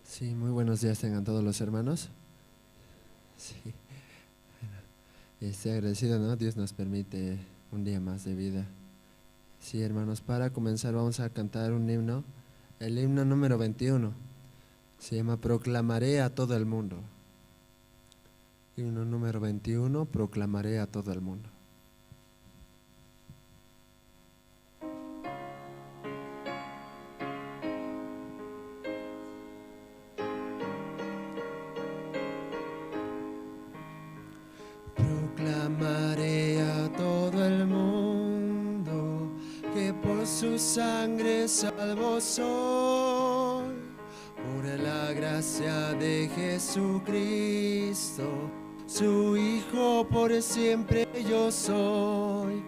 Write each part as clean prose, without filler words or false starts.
Sí, muy buenos días tengan todos los hermanos. Sí, estoy agradecido, ¿no? Dios nos permite un día más de vida. Sí, hermanos, para comenzar vamos a cantar un himno, el himno número 21. Se llama Proclamaré a todo el mundo. Himno número 21, Proclamaré a todo el mundo. Proclamaré a todo el mundo que por su sangre salvo soy, por la gracia de Jesucristo, su Hijo por siempre yo soy.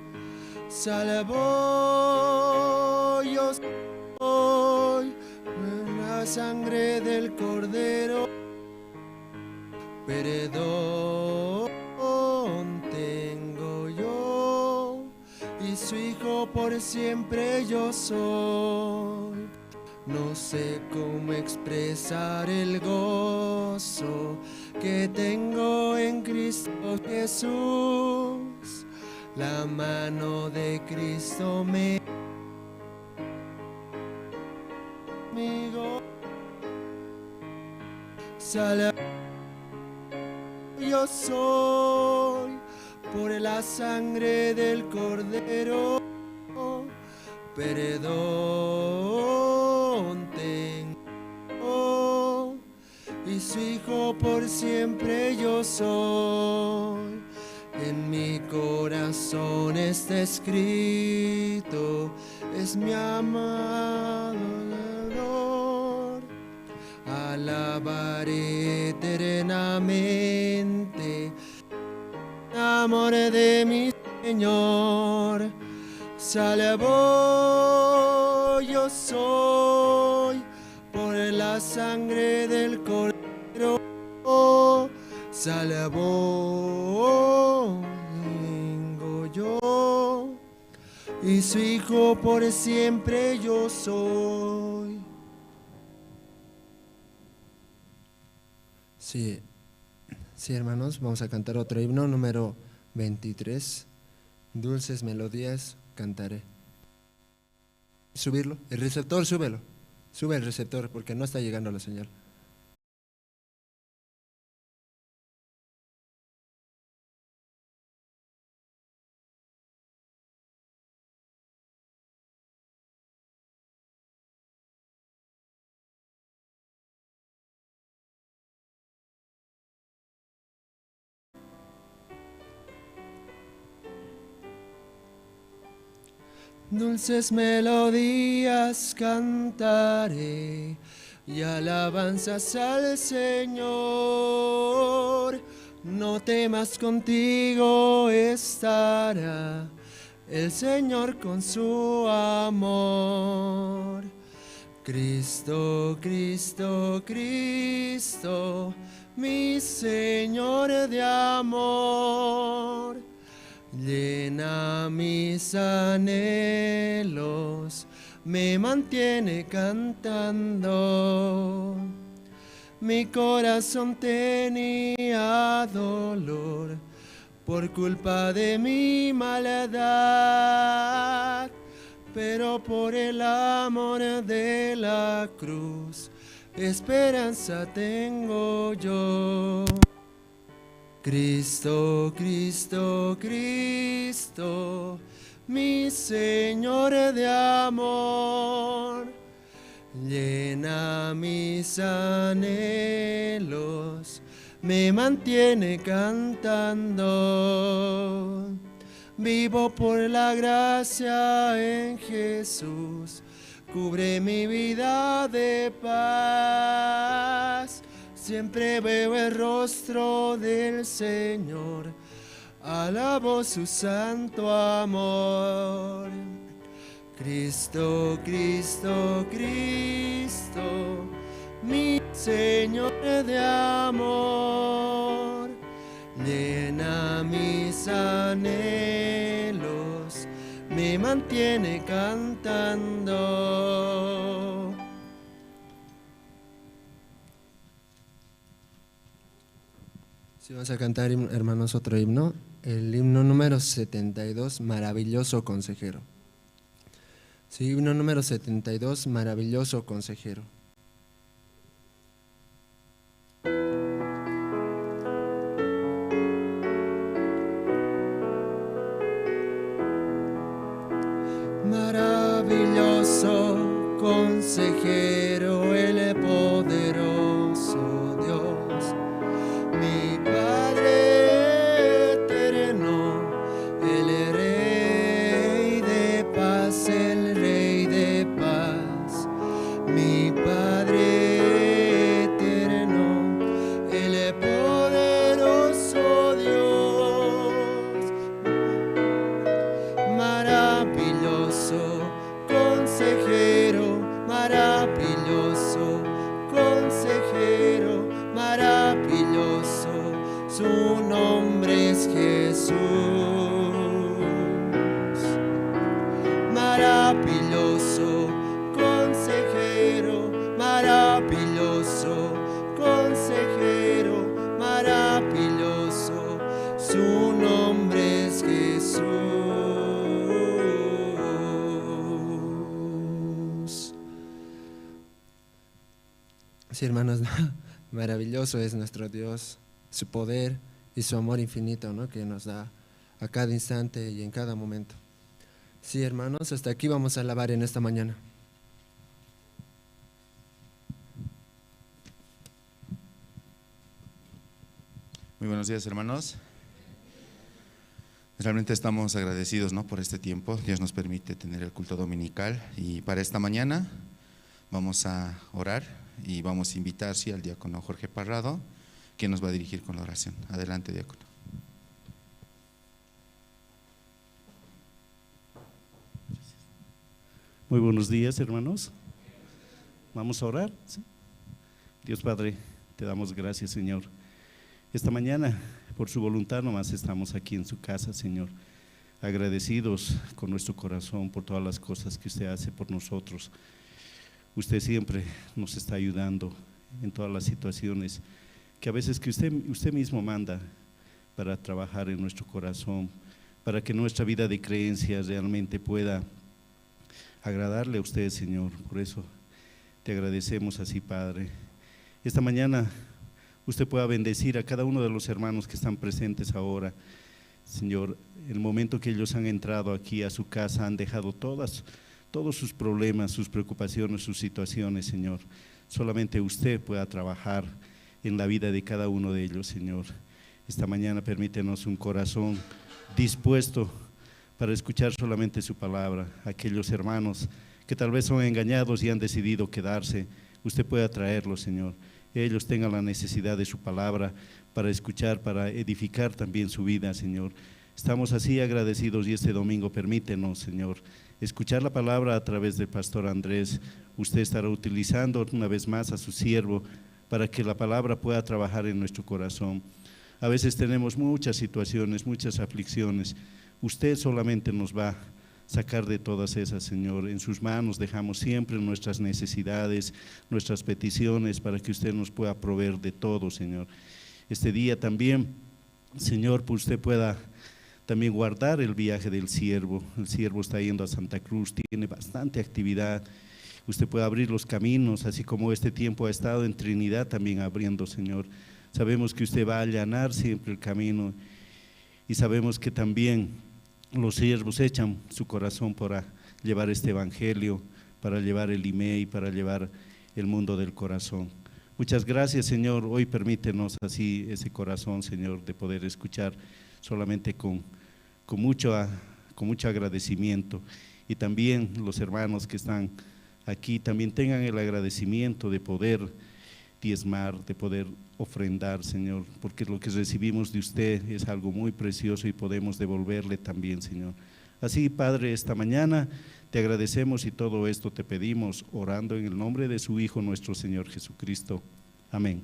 Salvo yo soy por la sangre del Cordero, perdón tengo yo, y su Hijo por siempre yo soy. No sé cómo expresar el gozo que tengo en Cristo Jesús. La mano de Cristo me amigo. Salvo yo soy por la sangre del Cordero, perdón tengo, y su Hijo por siempre yo soy. En mi corazón está escrito, es mi amado Señor. Alabaré eternamente el amor de mi Señor. Salvo yo soy por la sangre del Cordero, salvo tengo yo, y su Hijo por siempre yo soy. Sí, sí, hermanos, vamos a cantar otro himno, número 23. Dulces melodías cantaré. Subirlo, el receptor, súbelo. Sube el receptor porque no está llegando la señal. Dulces melodías cantaré y alabanzas al Señor. No temas, contigo estará el Señor con su amor. Cristo, Cristo, Cristo, mi Señor de amor, llena mis anhelos, me mantiene cantando. Mi corazón tenía dolor por culpa de mi maldad, pero por el amor de la cruz, esperanza tengo yo. Cristo, Cristo, Cristo, mi Señor de amor, llena mis anhelos, me mantiene cantando. Vivo por la gracia en Jesús, cubre mi vida de paz. Siempre veo el rostro del Señor, alabo su santo amor. Cristo, Cristo, Cristo, mi Señor de amor, llena mis anhelos, me mantiene cantando. Sí, vamos a cantar, hermanos, otro himno. El himno número 72, Maravilloso Consejero. Sí, himno número 72, Maravilloso Consejero. Maravilloso consejero, el poderoso Dios, mi Padre eterno, el Rey de paz, el Rey de paz, mi Padre eterno, el poderoso Dios, maravilloso consejero, maravilloso consejero, maravilloso, su nombre es Jesús. Maravilloso consejero, maravilloso consejero, maravilloso, su nombre es Jesús. Sí, hermanos, maravilloso es nuestro Dios, su poder y su amor infinito, ¿no?, que nos da a cada instante y en cada momento. Sí, hermanos, hasta aquí vamos a alabar en esta mañana. Muy buenos días, hermanos. Realmente estamos agradecidos, ¿no?, por este tiempo. Dios nos permite tener el culto dominical, y para esta mañana vamos a orar y vamos a invitar al diácono Jorge Parrado, quien nos va a dirigir con la oración. Adelante, diácono. Muy buenos días, hermanos. Vamos a orar. ¿Sí? Dios Padre, te damos gracias, Señor. Esta mañana, por su voluntad, nomás estamos aquí en su casa, Señor, agradecidos con nuestro corazón por todas las cosas que usted hace por nosotros. Usted siempre nos está ayudando en todas las situaciones que a veces que usted mismo manda para trabajar en nuestro corazón, para que nuestra vida de creencia realmente pueda agradarle a usted, Señor. Por eso te agradecemos así, Padre. Esta mañana usted pueda bendecir a cada uno de los hermanos que están presentes ahora, Señor. El momento que ellos han entrado aquí a su casa, han dejado todos sus problemas, sus preocupaciones, sus situaciones, Señor. Solamente usted pueda trabajar en la vida de cada uno de ellos, Señor. Esta mañana permítenos un corazón dispuesto para escuchar solamente su palabra. Aquellos hermanos que tal vez son engañados y han decidido quedarse, usted pueda traerlos, Señor. Ellos tengan la necesidad de su palabra para escuchar, para edificar también su vida, Señor. Estamos así agradecidos, y este domingo permítenos, Señor, escuchar la palabra a través del pastor Andrés. Usted estará utilizando una vez más a su siervo para que la palabra pueda trabajar en nuestro corazón. A veces tenemos muchas situaciones, muchas aflicciones. Usted solamente nos va a sacar de todas esas, Señor. En sus manos dejamos siempre nuestras necesidades, nuestras peticiones, para que usted nos pueda proveer de todo, Señor. Este día también, Señor, pues usted pueda también guardar el viaje del siervo. El siervo está yendo a Santa Cruz, tiene bastante actividad. Usted puede abrir los caminos, así como este tiempo ha estado en Trinidad también abriendo, Señor. Sabemos que usted va a allanar siempre el camino, y sabemos que también los siervos echan su corazón para llevar este evangelio, para llevar el IMEI, para llevar el mundo del corazón. Muchas gracias, Señor. Hoy permítenos así ese corazón, Señor, de poder escuchar solamente con mucho agradecimiento. Y también los hermanos que están aquí también tengan el agradecimiento de poder diezmar, de poder ofrendar, Señor, porque lo que recibimos de usted es algo muy precioso y podemos devolverle también, Señor. Así, Padre, esta mañana te agradecemos y todo esto te pedimos orando en el nombre de su Hijo, nuestro Señor Jesucristo. Amén.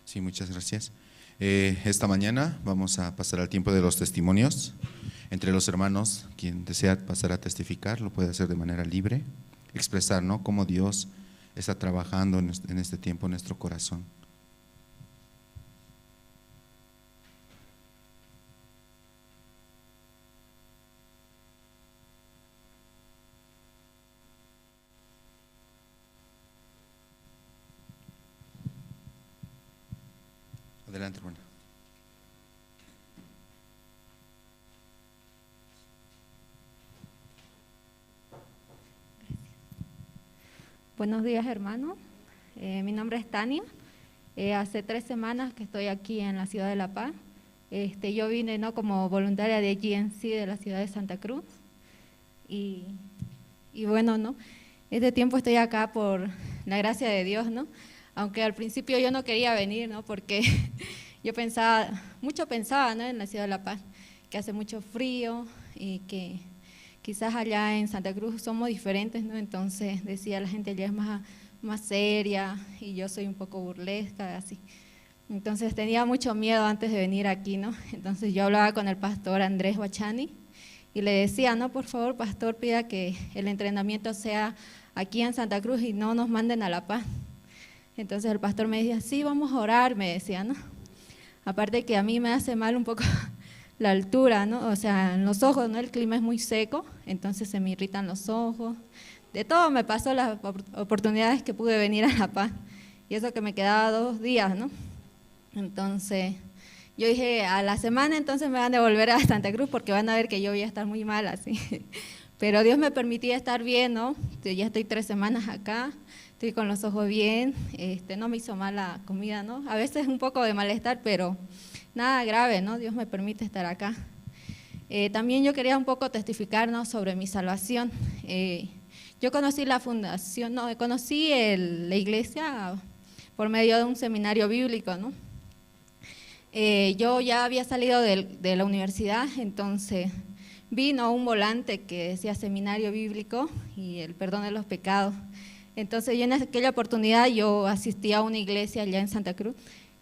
Sí, muchas gracias. Esta mañana vamos a pasar al tiempo de los testimonios. Entre los hermanos, quien desea pasar a testificar, lo puede hacer de manera libre, expresar, ¿no?, cómo Dios está trabajando en este tiempo en nuestro corazón. Adelante, hermana. Buenos días, hermano. Mi nombre es Tania. Hace 3 semanas que estoy aquí en la ciudad de La Paz. Yo vine como voluntaria de GNC de la ciudad de Santa Cruz. Y bueno, este tiempo estoy acá por la gracia de Dios, aunque al principio yo no quería venir, porque yo pensaba en la ciudad de La Paz, que hace mucho frío y que quizás allá en Santa Cruz somos diferentes, entonces decía la gente allá es más seria y yo soy un poco burlesca, así. Entonces tenía mucho miedo antes de venir aquí, Entonces yo hablaba con el pastor Andrés Bachani y le decía, por favor, pastor, pida que el entrenamiento sea aquí en Santa Cruz y no nos manden a La Paz. Entonces el pastor me decía, sí, vamos a orar, me decía, Aparte que a mí me hace mal un poco la altura, o sea, en los ojos, el clima es muy seco, entonces se me irritan los ojos. De todo me pasó las oportunidades que pude venir a La Paz, y eso que me quedaba 2 días, Entonces, yo dije, a la semana entonces me van a devolver a Santa Cruz porque van a ver que yo voy a estar muy mal así. Pero Dios me permitía estar bien, Ya estoy 3 semanas acá, estoy con los ojos bien, no me hizo mal la comida, A veces un poco de malestar, pero nada grave, Dios me permite estar acá. También yo quería un poco testificar, sobre mi salvación. Yo conocí la fundación, conocí la iglesia por medio de un seminario bíblico, Yo ya había salido de la universidad, entonces vino un volante que decía seminario bíblico y el perdón de los pecados. Entonces yo en aquella oportunidad yo asistí a una iglesia allá en Santa Cruz,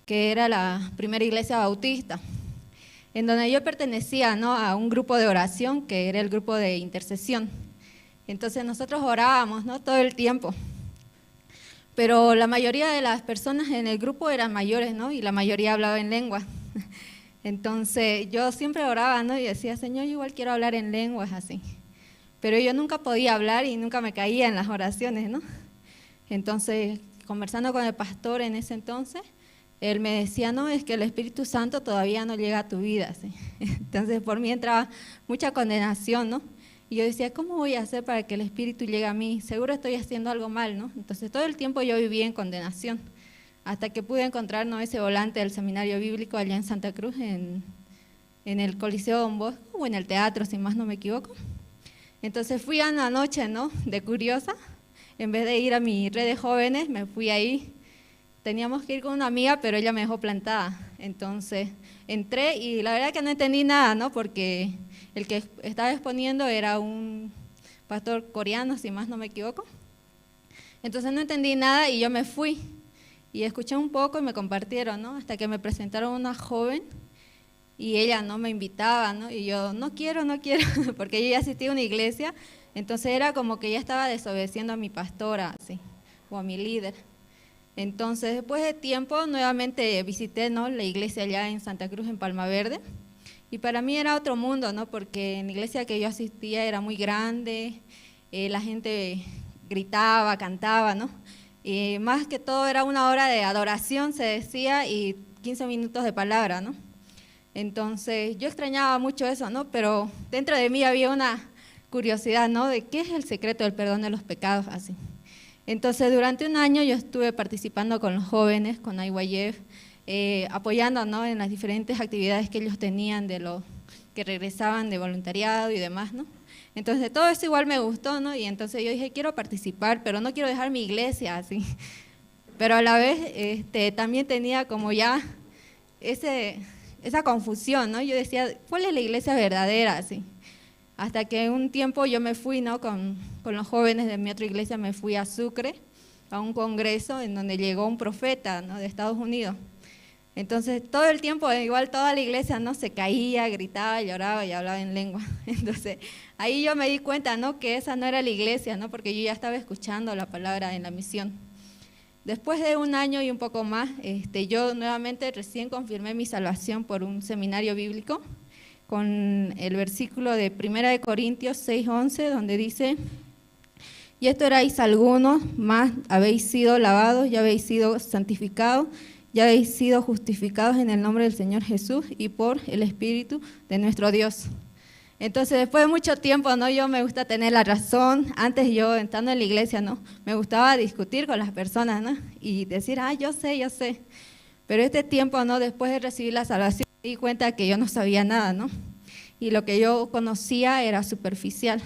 que era la primera iglesia bautista, en donde yo pertenecía a un grupo de oración que era el grupo de intercesión. Entonces nosotros orábamos todo el tiempo, pero la mayoría de las personas en el grupo eran mayores, y la mayoría hablaba en lengua. Entonces yo siempre oraba, y decía, Señor, yo igual quiero hablar en lenguas así, pero yo nunca podía hablar y nunca me caía en las oraciones, Entonces, conversando con el pastor en ese entonces, él me decía, es que el Espíritu Santo todavía no llega a tu vida, ¿sí? Entonces por mí entraba mucha condenación, Y yo decía, ¿cómo voy a hacer para que el Espíritu llegue a mí? Seguro estoy haciendo algo mal, Entonces todo el tiempo yo vivía en condenación, hasta que pude encontrar ese volante del seminario bíblico allá en Santa Cruz, en el Coliseo Don Bosco, o en el teatro, si más no me equivoco. Entonces fui a una noche, de curiosa, en vez de ir a mi red de jóvenes, me fui ahí. Teníamos que ir con una amiga, pero ella me dejó plantada. Entonces entré y la verdad que no entendí nada, porque el que estaba exponiendo era un pastor coreano, si más no me equivoco. Entonces no entendí nada y yo me fui. Y escuché un poco y me compartieron, hasta que me presentaron una joven y ella me invitaba, y yo no quiero, porque yo ya asistí a una iglesia, entonces era como que ya estaba desobedeciendo a mi pastora, así, o a mi líder. Entonces, después de tiempo, nuevamente visité, la iglesia allá en Santa Cruz, en Palma Verde, y para mí era otro mundo, porque en la iglesia que yo asistía era muy grande, la gente gritaba, cantaba, y más que todo era una hora de adoración, se decía, y 15 minutos de palabra, Entonces, yo extrañaba mucho eso, pero dentro de mí había una curiosidad, de qué es el secreto del perdón de los pecados, así. Entonces, durante un año yo estuve participando con los jóvenes, con IYF, apoyando en las diferentes actividades que ellos tenían de los que regresaban de voluntariado y demás, Entonces, todo eso igual me gustó, y entonces yo dije, quiero participar, pero no quiero dejar mi iglesia, así. Pero a la vez también tenía como ya esa confusión, Yo decía, ¿cuál es la iglesia verdadera, así? Hasta que un tiempo yo me fui, con los jóvenes de mi otra iglesia, me fui a Sucre, a un congreso en donde llegó un profeta, de Estados Unidos. Entonces todo el tiempo, igual toda la iglesia, se caía, gritaba, lloraba y hablaba en lengua. Entonces ahí yo me di cuenta, que esa no era la iglesia, porque yo ya estaba escuchando la palabra en la misión. Después de un año y un poco más, yo nuevamente recién confirmé mi salvación por un seminario bíblico con el versículo de 1 Corintios 6:11, donde dice: y esto erais algunos, más habéis sido lavados, ya habéis sido santificados, ya habéis sido justificados en el nombre del Señor Jesús y por el Espíritu de nuestro Dios. Entonces, después de mucho tiempo, ¿no? Yo me gusta tener la razón. Antes yo, estando en la iglesia, ¿no? Me gustaba discutir con las personas, ¿no? Y decir, yo sé. Pero este tiempo, ¿no? Después de recibir la salvación, me di cuenta que yo no sabía nada, ¿no? Y lo que yo conocía era superficial.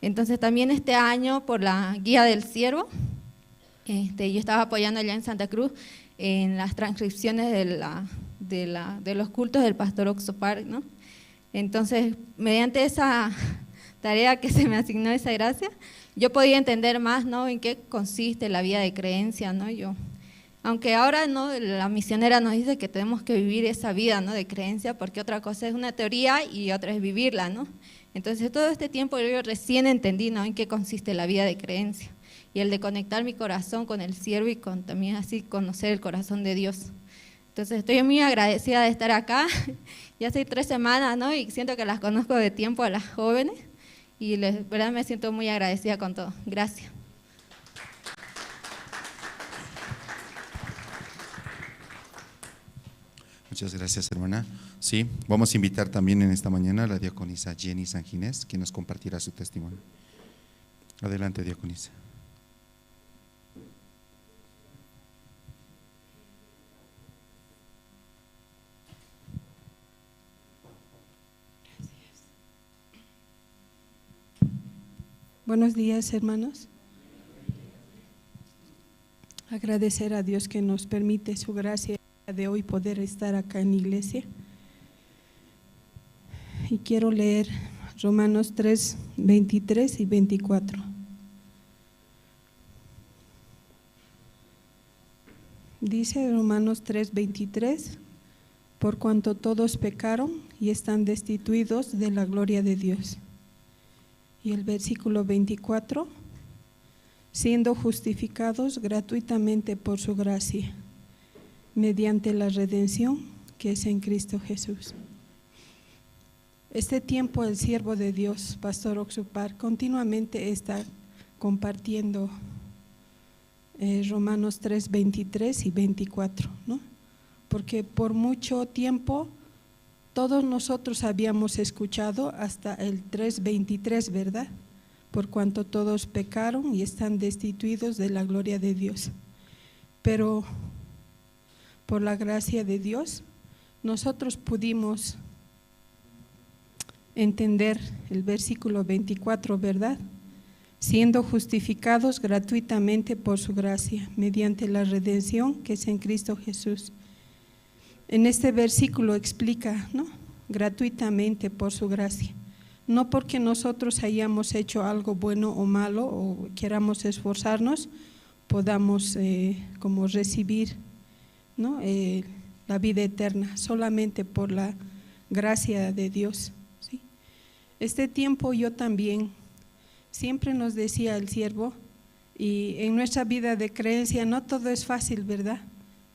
Entonces, también este año, por la guía del siervo, yo estaba apoyando allá en Santa Cruz en las transcripciones de los cultos del pastor Oxopar, ¿no? Entonces, mediante esa tarea que se me asignó, esa gracia, yo podía entender más, ¿no? En qué consiste la vida de creencia, ¿no? Aunque ahora, ¿no? La misionera nos dice que tenemos que vivir esa vida, ¿no? De creencia, porque otra cosa es una teoría y otra es vivirla, ¿no? Entonces, todo este tiempo yo recién entendí, ¿no? En qué consiste la vida de creencia y el de conectar mi corazón con el siervo y también así conocer el corazón de Dios. Entonces, estoy muy agradecida de estar acá. Ya hace 3 semanas, ¿no? Y siento que las conozco de tiempo a las jóvenes y verdad me siento muy agradecida con todo. Gracias. Muchas gracias, hermana. Sí, vamos a invitar también en esta mañana a la diaconisa Jenny San Ginés, quien nos compartirá su testimonio. Adelante, diaconisa. Buenos días, hermanos. Agradecer a Dios que nos permite su gracia de hoy poder estar acá en la iglesia. Y quiero leer Romanos 3, 23 y 24. Dice Romanos 3, 23: por cuanto todos pecaron y están destituidos de la gloria de Dios. Y el versículo 24: siendo justificados gratuitamente por su gracia, mediante la redención que es en Cristo Jesús. Este tiempo el siervo de Dios, Pastor Oxopar, continuamente está compartiendo Romanos 3, 23 y 24, ¿no? Porque por mucho tiempo todos nosotros habíamos escuchado hasta el 3:23, ¿verdad? Por cuanto todos pecaron y están destituidos de la gloria de Dios. Pero por la gracia de Dios, nosotros pudimos entender el versículo 24, ¿verdad? Siendo justificados gratuitamente por su gracia, mediante la redención que es en Cristo Jesús. En este versículo explica, ¿no? Gratuitamente por su gracia. No porque nosotros hayamos hecho algo bueno o malo o queramos esforzarnos, podamos como recibir, ¿no? La vida eterna, solamente por la gracia de Dios, ¿sí? Este tiempo yo también, siempre nos decía el siervo, y en nuestra vida de creencia no todo es fácil, ¿verdad?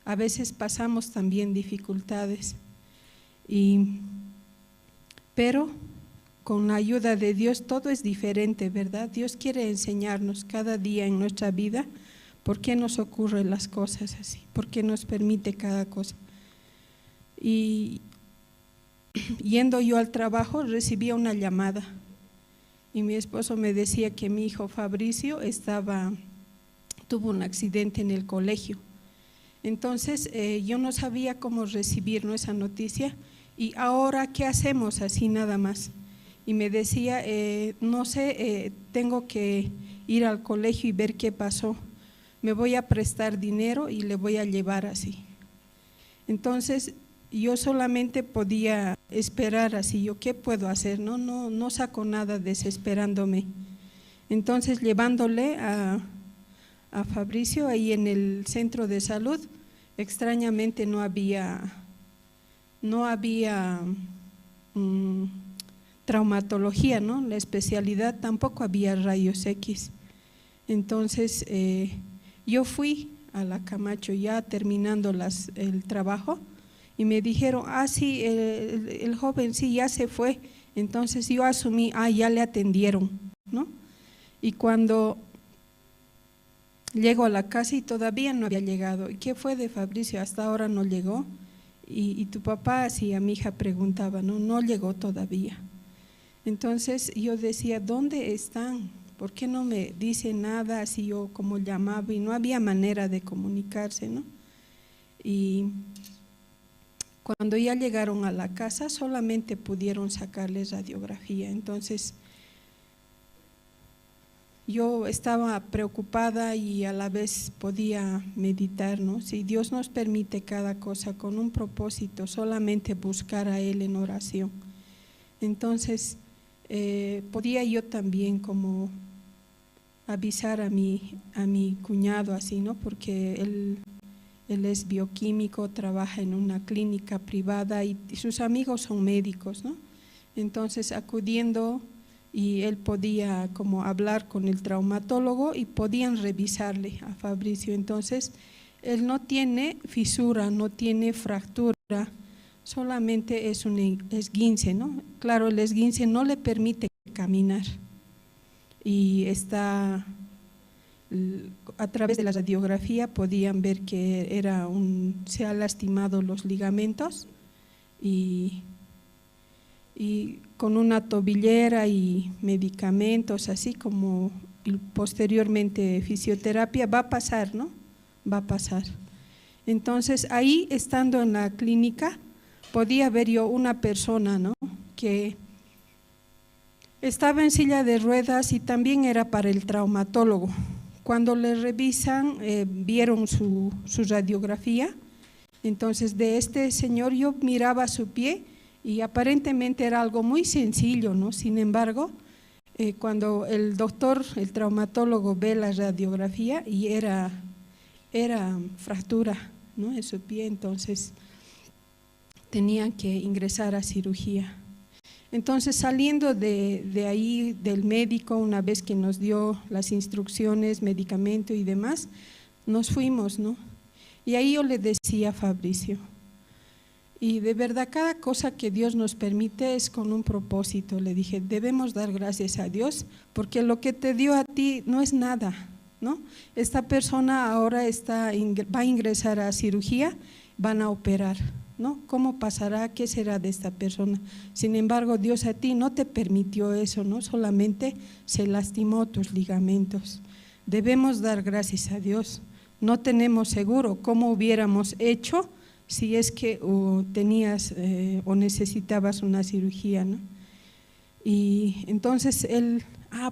A veces pasamos también dificultades, pero con la ayuda de Dios todo es diferente, ¿verdad? Dios quiere enseñarnos cada día en nuestra vida por qué nos ocurren las cosas así, por qué nos permite cada cosa. Y yendo yo al trabajo recibía una llamada y mi esposo me decía que mi hijo Fabricio tuvo un accidente en el colegio. Entonces yo no sabía cómo recibir esa noticia y ahora ¿qué hacemos? Así nada más. Y me decía, no sé, tengo que ir al colegio y ver qué pasó. Me voy a prestar dinero y le voy a llevar así. Entonces yo solamente podía esperar así. Yo, ¿qué puedo hacer? No saco nada desesperándome. Entonces llevándole a Fabricio ahí en el centro de salud, extrañamente no había traumatología, ¿no? La especialidad, tampoco había rayos X. Entonces yo fui a la Camacho ya terminando el trabajo y me dijeron, sí, el joven sí ya se fue. Entonces yo asumí, ya le atendieron, ¿no? Y cuando llego a la casa y todavía no había llegado. ¿Y qué fue de Fabricio? Hasta ahora no llegó. Y tu papá, así a mi hija preguntaba, no llegó todavía. Entonces yo decía, ¿dónde están? ¿Por qué no me dice nada? Así yo como llamaba y no había manera de comunicarse, ¿no? Y cuando ya llegaron a la casa solamente pudieron sacarles radiografía. Entonces yo estaba preocupada y a la vez podía meditar, ¿no? Si Dios nos permite cada cosa con un propósito, solamente buscar a Él en oración. Entonces podía yo también como avisar a mi cuñado así, ¿no? Porque él es bioquímico, trabaja en una clínica privada y sus amigos son médicos, ¿no? Entonces acudiendo y él podía como hablar con el traumatólogo y podían revisarle a Fabricio. Entonces él no tiene fisura, no tiene fractura, solamente es un esguince, ¿no? Claro, el esguince no le permite caminar y está, a través de la radiografía podían ver que se ha lastimado los ligamentos y con una tobillera y medicamentos, así como posteriormente fisioterapia, va a pasar, ¿no? Va a pasar. Entonces ahí, estando en la clínica, podía ver yo una persona, ¿no? Que estaba en silla de ruedas y también era para el traumatólogo. Cuando le revisan, vieron su radiografía. Entonces de este señor yo miraba su pie y aparentemente era algo muy sencillo, ¿no? Sin embargo, cuando el doctor, el traumatólogo ve la radiografía y era fractura, ¿no? En su pie, entonces tenían que ingresar a cirugía. Entonces saliendo de ahí del médico, una vez que nos dio las instrucciones, medicamento y demás, nos fuimos, ¿no? Y ahí yo le decía a Fabricio, y de verdad cada cosa que Dios nos permite es con un propósito. Le dije, debemos dar gracias a Dios porque lo que te dio a ti no es nada, ¿no? Esta persona ahora va a ingresar a cirugía, van a operar, ¿no? ¿Cómo pasará? ¿Qué será de esta persona? Sin embargo, Dios a ti no te permitió eso, ¿no? Solamente se lastimó tus ligamentos. Debemos dar gracias a Dios. No tenemos seguro cómo hubiéramos hecho si es que tenías o necesitabas una cirugía, ¿no? Y entonces él,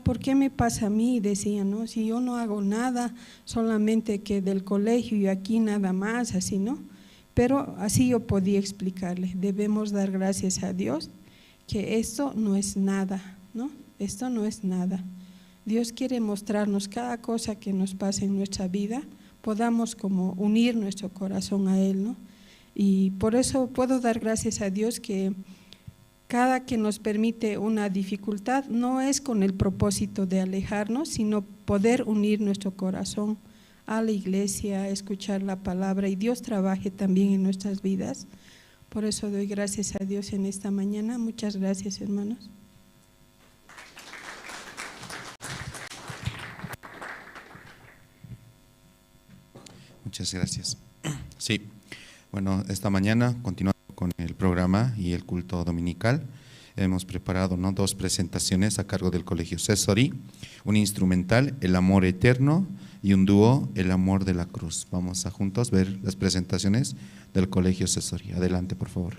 ¿por qué me pasa a mí? Decía, ¿no? Si yo no hago nada, solamente que del colegio y aquí nada más, así, ¿no? Pero así yo podía explicarle, debemos dar gracias a Dios que esto no es nada, ¿no? Esto no es nada. Dios quiere mostrarnos cada cosa que nos pasa en nuestra vida, podamos como unir nuestro corazón a Él, ¿no? Y por eso puedo dar gracias a Dios que cada que nos permite una dificultad no es con el propósito de alejarnos, sino poder unir nuestro corazón a la iglesia, escuchar la palabra y Dios trabaje también en nuestras vidas. Por eso doy gracias a Dios en esta mañana. Muchas gracias, hermanos. Muchas gracias. Sí, bueno, esta mañana continuando con el programa y el culto dominical, hemos preparado, ¿no?, 2 presentaciones a cargo del Colegio Cesori, un instrumental, El Amor Eterno, y un dúo, El Amor de la Cruz. Vamos a juntos ver las presentaciones del Colegio Cesori. Adelante, por favor.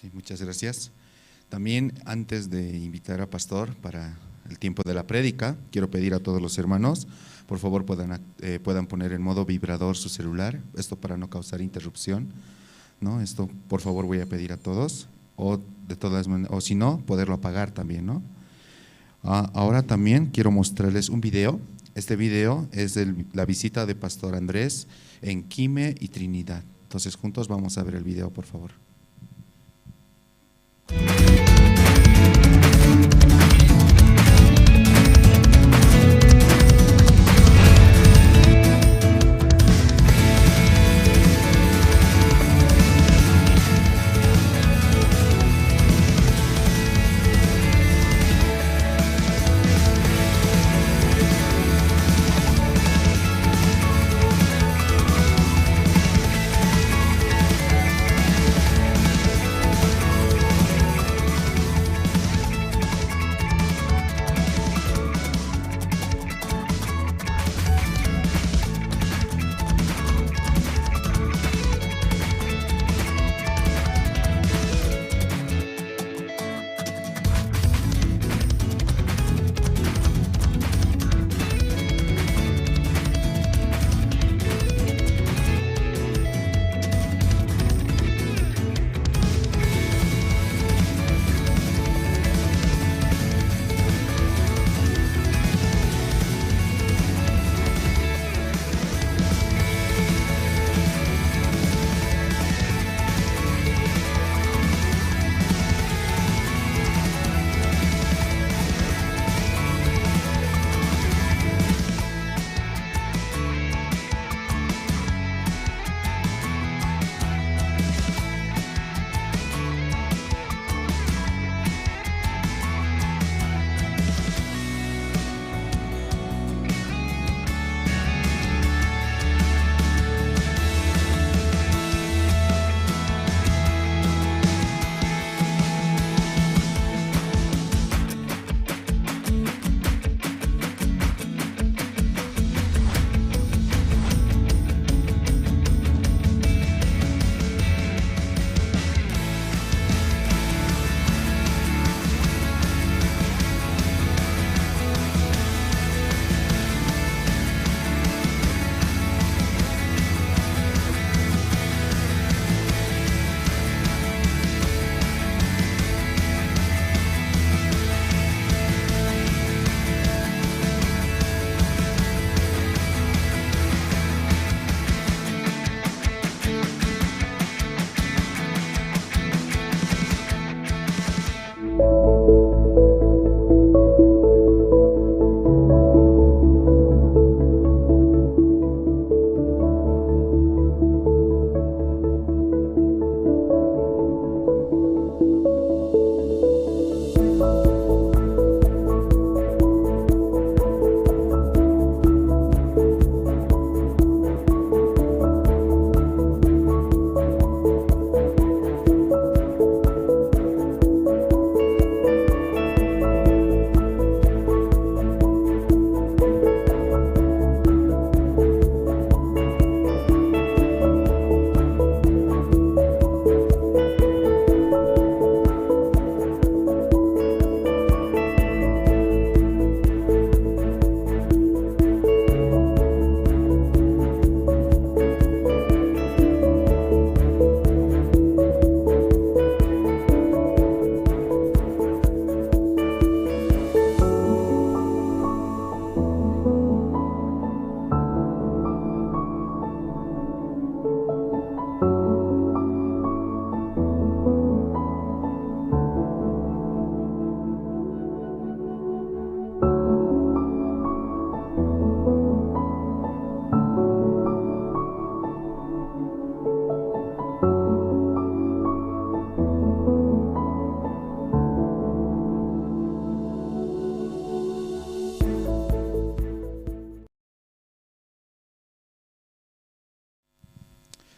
Sí, muchas gracias. También antes de invitar a Pastor para el tiempo de la prédica, quiero pedir a todos los hermanos, por favor puedan poner en modo vibrador su celular, esto para no causar interrupción, ¿no? Esto por favor voy a pedir a todos, o de todas maneras, o si no, poderlo apagar también, ¿no? Ahora también quiero mostrarles un video. Este video es de la visita de Pastor Andrés en Quime y Trinidad. Entonces juntos vamos a ver el video, por favor.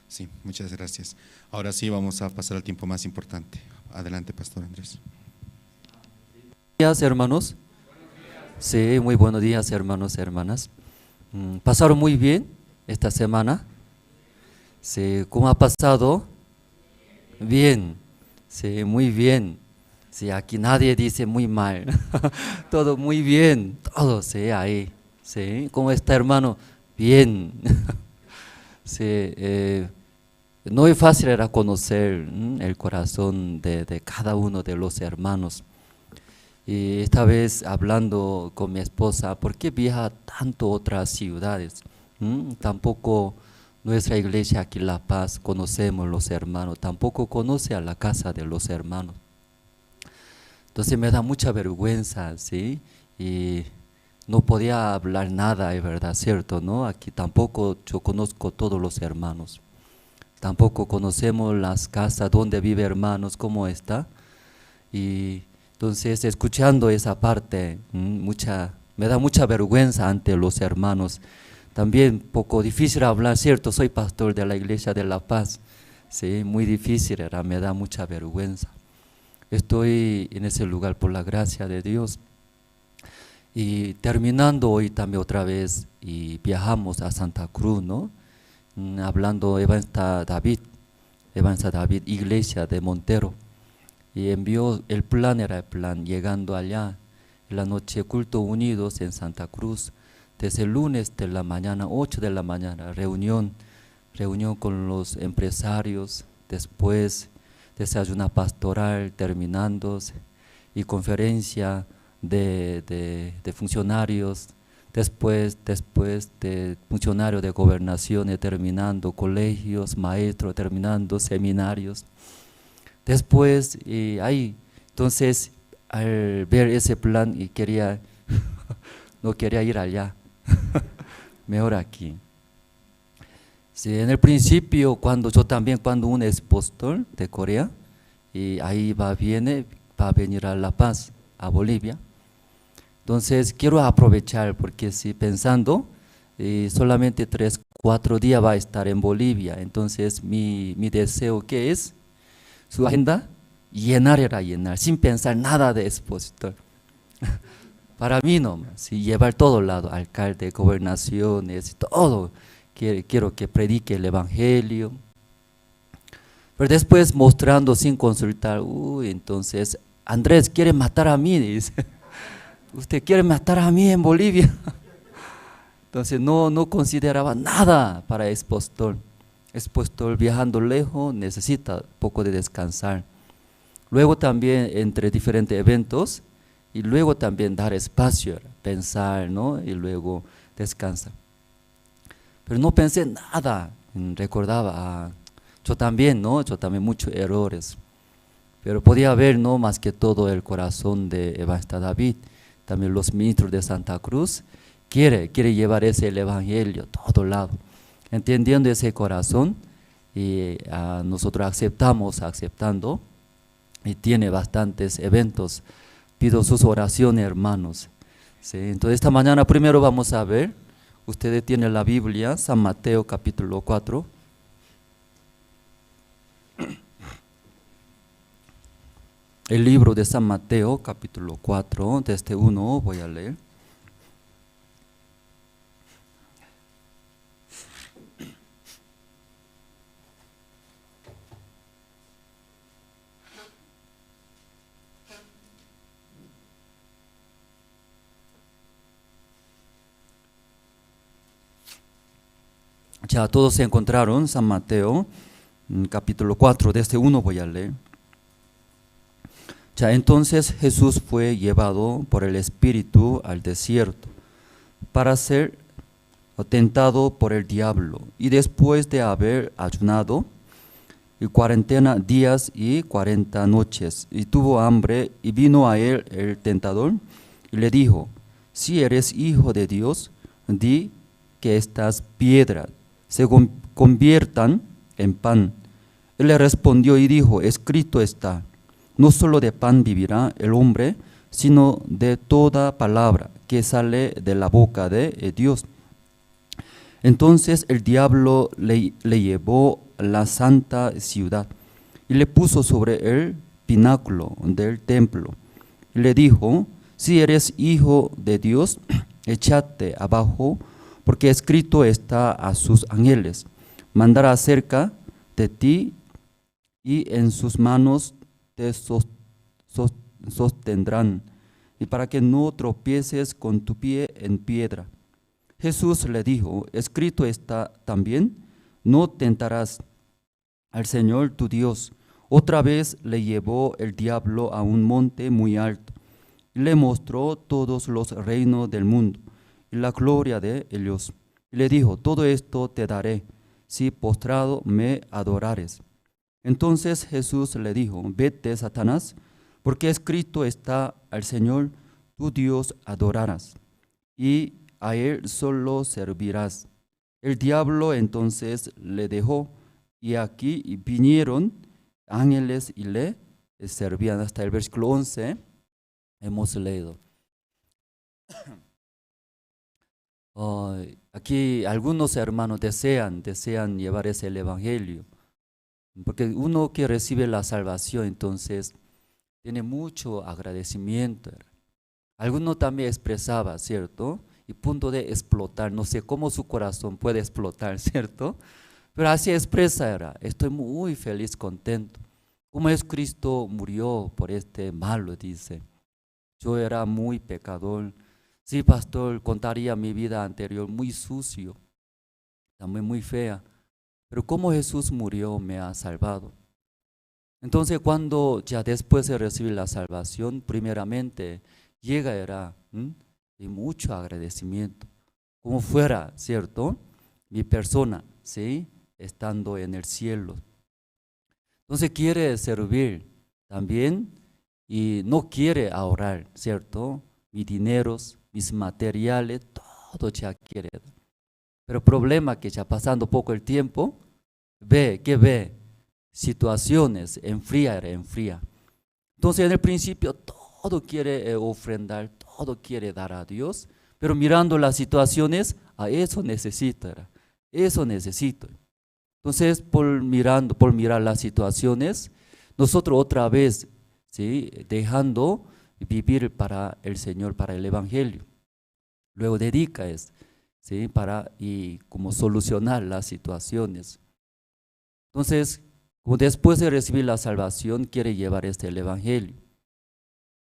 Sí, muchas gracias. Ahora sí vamos a pasar al tiempo más importante. Adelante, Pastor Andrés. Buenos días, hermanos. Sí, muy buenos días, hermanos y hermanas. ¿Pasaron muy bien esta semana? Sí, ¿cómo ha pasado? Bien. Sí, muy bien. Sí, aquí nadie dice muy mal. Todo muy bien. Todo, sí, ahí. Sí, ¿cómo está, hermano? Bien. Sí, no es fácil era conocer el corazón de cada uno de los hermanos. Y esta vez hablando con mi esposa, ¿por qué viaja tanto a otras ciudades? Tampoco nuestra iglesia aquí en La Paz conocemos los hermanos, tampoco conoce a la casa de los hermanos. Entonces me da mucha vergüenza, ¿sí? Y no podía hablar nada, es verdad, cierto, ¿no? Aquí tampoco yo conozco todos los hermanos. Tampoco conocemos las casas donde vive hermanos, cómo está. Y entonces, escuchando esa parte, me da mucha vergüenza ante los hermanos. También poco difícil hablar, cierto, soy pastor de la iglesia de La Paz. Sí, muy difícil era, me da mucha vergüenza. Estoy en ese lugar por la gracia de Dios. Y terminando hoy también otra vez, y viajamos a Santa Cruz, ¿no? Hablando Evangelista David, iglesia de Montero. Y envió, era el plan, llegando allá, en la noche culto unidos en Santa Cruz, desde el lunes de la mañana, 8 de la mañana, reunión con los empresarios, después desayuno pastoral terminando, y conferencia de funcionarios, después de funcionarios de gobernación terminando, colegios, maestros terminando, seminarios. Después, entonces, al ver ese plan y no quería ir allá, mejor aquí. Sí, en el principio, cuando un expositor de Corea, y ahí va a venir a La Paz, a Bolivia. Entonces, quiero aprovechar, porque si pensando, solamente 3, 4 días va a estar en Bolivia, entonces mi deseo, ¿qué es? Su agenda, llenar, sin pensar nada de expositor. Para mí nomás, llevar todo lado, alcalde, gobernaciones, todo. Quiero que predique el evangelio. Pero después mostrando sin consultar, entonces, Andrés quiere matar a mí, dice. Usted quiere matar a mí en Bolivia. Entonces no consideraba nada para expositor. Expositor viajando lejos necesita poco de descansar. Luego también entre diferentes eventos y luego también dar espacio, pensar, ¿no? Y luego descansar. Pero no pensé nada, recordaba, yo también, ¿no? Yo también muchos errores. Pero podía ver, ¿no? Más que todo el corazón de Evangelista David, también los ministros de Santa Cruz, quiere llevar el evangelio a todo lado. Entendiendo ese corazón, y nosotros aceptando, y tiene bastantes eventos. Pido sus oraciones, hermanos. ¿Sí? Entonces esta mañana primero vamos a ver, ustedes tienen la Biblia, San Mateo capítulo 4. El libro de San Mateo capítulo 4, desde 1 voy a leer. Ya todos se encontraron, San Mateo, capítulo 4, desde 1 voy a leer. Ya entonces Jesús fue llevado por el Espíritu al desierto para ser tentado por el diablo. Y después de haber ayunado 40 días y 40 noches, y tuvo hambre, y vino a él el tentador, y le dijo: si eres hijo de Dios, di que estas piedras se conviertan en pan. Él le respondió y dijo: escrito está, no solo de pan vivirá el hombre, sino de toda palabra que sale de la boca de Dios. Entonces el diablo le llevó a la santa ciudad y le puso sobre el pináculo del templo. Y le dijo: si eres hijo de Dios, échate abajo, porque escrito está a sus ángeles, mandará cerca de ti, y en sus manos te sostendrán, y para que no tropieces con tu pie en piedra. Jesús le dijo, escrito está también, no tentarás al Señor tu Dios. Otra vez le llevó el diablo a un monte muy alto, y le mostró todos los reinos del mundo, y la gloria de ellos. Y le dijo, todo esto te daré, si postrado me adorares. Entonces Jesús le dijo, vete, Satanás, porque escrito está, al Señor tu Dios adorarás, y a Él solo servirás. El diablo entonces le dejó, y aquí vinieron ángeles y le servían. Hasta el versículo 11 hemos leído. Aquí algunos hermanos desean llevar ese evangelio, porque uno que recibe la salvación entonces tiene mucho agradecimiento. Alguno también expresaba, ¿cierto? Y punto de explotar, no sé cómo su corazón puede explotar, ¿cierto? Pero así expresa, estoy muy feliz, contento. Como es Cristo murió por este malo, dice. Yo era muy pecador. Sí, pastor, contaría mi vida anterior muy sucio, también muy fea. Pero como Jesús murió, me ha salvado. Entonces, cuando ya después de recibir la salvación, primeramente llega y mucho agradecimiento. Como fuera, ¿cierto? Mi persona, ¿sí? Estando en el cielo. Entonces quiere servir también y no quiere ahorrar, ¿cierto? Mis dineros, mis materiales, todo ya quiere. Pero el problema que ya pasando poco el tiempo, ve situaciones, enfría. Entonces en el principio todo quiere ofrendar, todo quiere dar a Dios, pero mirando las situaciones, a eso necesito. Entonces por mirar las situaciones, nosotros otra vez, ¿sí? Dejando vivir para el Señor, para el Evangelio. Luego dedica ¿sí? Y como solucionar las situaciones. Entonces, como después de recibir la salvación, quiere llevar el Evangelio.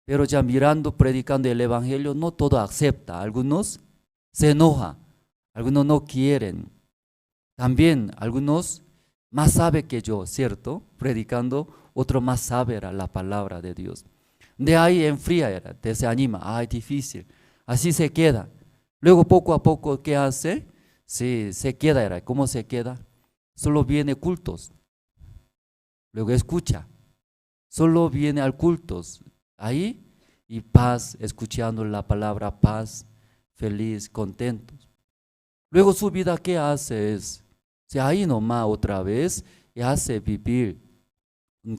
Pero ya mirando, predicando el Evangelio, no todo acepta. Algunos se enojan, algunos no quieren. También algunos más saben que yo, ¿cierto? Predicando, otro más sabe la palabra de Dios. De ahí enfría, desanima, difícil. Así se queda. Luego poco a poco, ¿qué hace? Sí, se queda, ¿cómo se queda? Solo viene cultos. Luego escucha. Solo viene al cultos. Ahí y paz, escuchando la palabra paz, feliz, contento. Luego su vida, ¿qué hace? Ahí nomás otra vez y hace vivir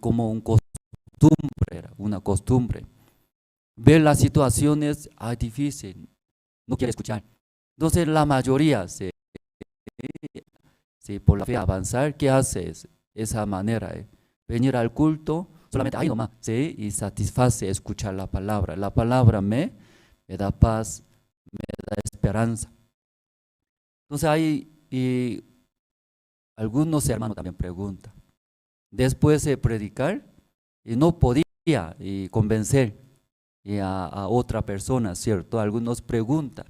como una costumbre. Ver las situaciones, difícil, no quiere escuchar. Entonces la mayoría, por la fe avanzar, ¿qué hace? Esa manera, venir al culto, solamente ahí nomás, y satisface escuchar la palabra. La palabra me da paz, me da esperanza. Entonces hay algunos hermanos también preguntan, después de predicar, y no podía convencer a otra persona, ¿cierto? Algunos preguntan,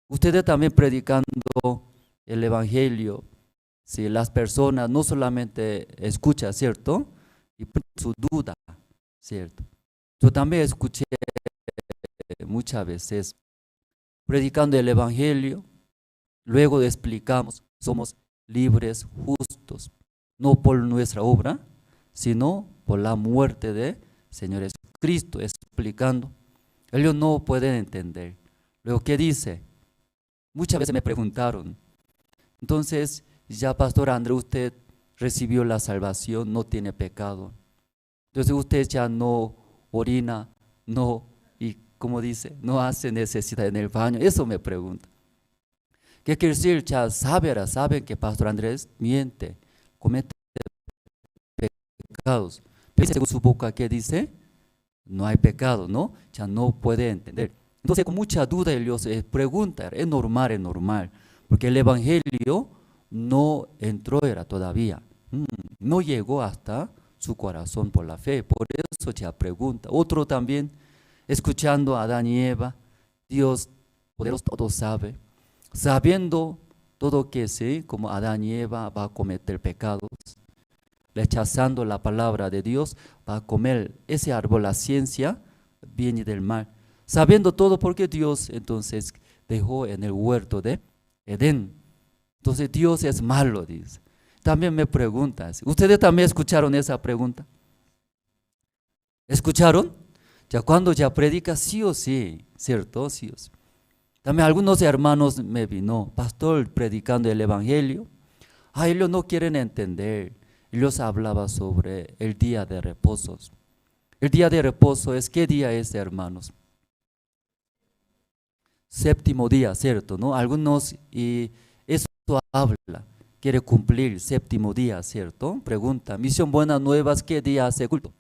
ustedes también predicando el Evangelio, si las personas no solamente escuchan, ¿cierto? Y su duda, ¿cierto? Yo también escuché muchas veces predicando el Evangelio, luego explicamos, somos libres, justos, no por nuestra obra, sino por la muerte de Señor Jesucristo, explicando. Ellos no pueden entender. Luego, ¿qué dice? Muchas veces me preguntaron, entonces, ya Pastor Andrés, usted recibió la salvación, no tiene pecado. Entonces usted ya no orina, y como dice, no hace necesidad en el baño. Eso me pregunta. ¿Qué quiere decir? Ya saben que Pastor Andrés miente, comete pecados. Pero según su boca, ¿qué dice? No hay pecado, ¿no? Ya no puede entender. Entonces, con mucha duda, ellos preguntan, es normal, porque el Evangelio no entró todavía, no llegó hasta su corazón por la fe. Por eso ya pregunta. Otro también, escuchando a Adán y Eva, Dios poderoso todo sabe, sabiendo todo que sí, como Adán y Eva va a cometer pecados, rechazando la palabra de Dios, va a comer ese árbol, la ciencia, bien y del mal. Sabiendo todo porque Dios entonces dejó en el huerto de Edén. Entonces Dios es malo, dice. También me preguntas, ¿ustedes también escucharon esa pregunta? ¿Escucharon? Ya cuando ya predica sí o sí, ¿cierto? Sí o sí. También algunos hermanos me vino, pastor, predicando el evangelio. Ellos no quieren entender. Ellos hablaban sobre el día de reposo. El día de reposo es, ¿qué día es, hermanos? Séptimo día, ¿cierto? ¿No? Algunos, y eso habla, quiere cumplir séptimo día, ¿cierto? Pregunta, Misión Buenas Nuevas, ¿qué día hace culto?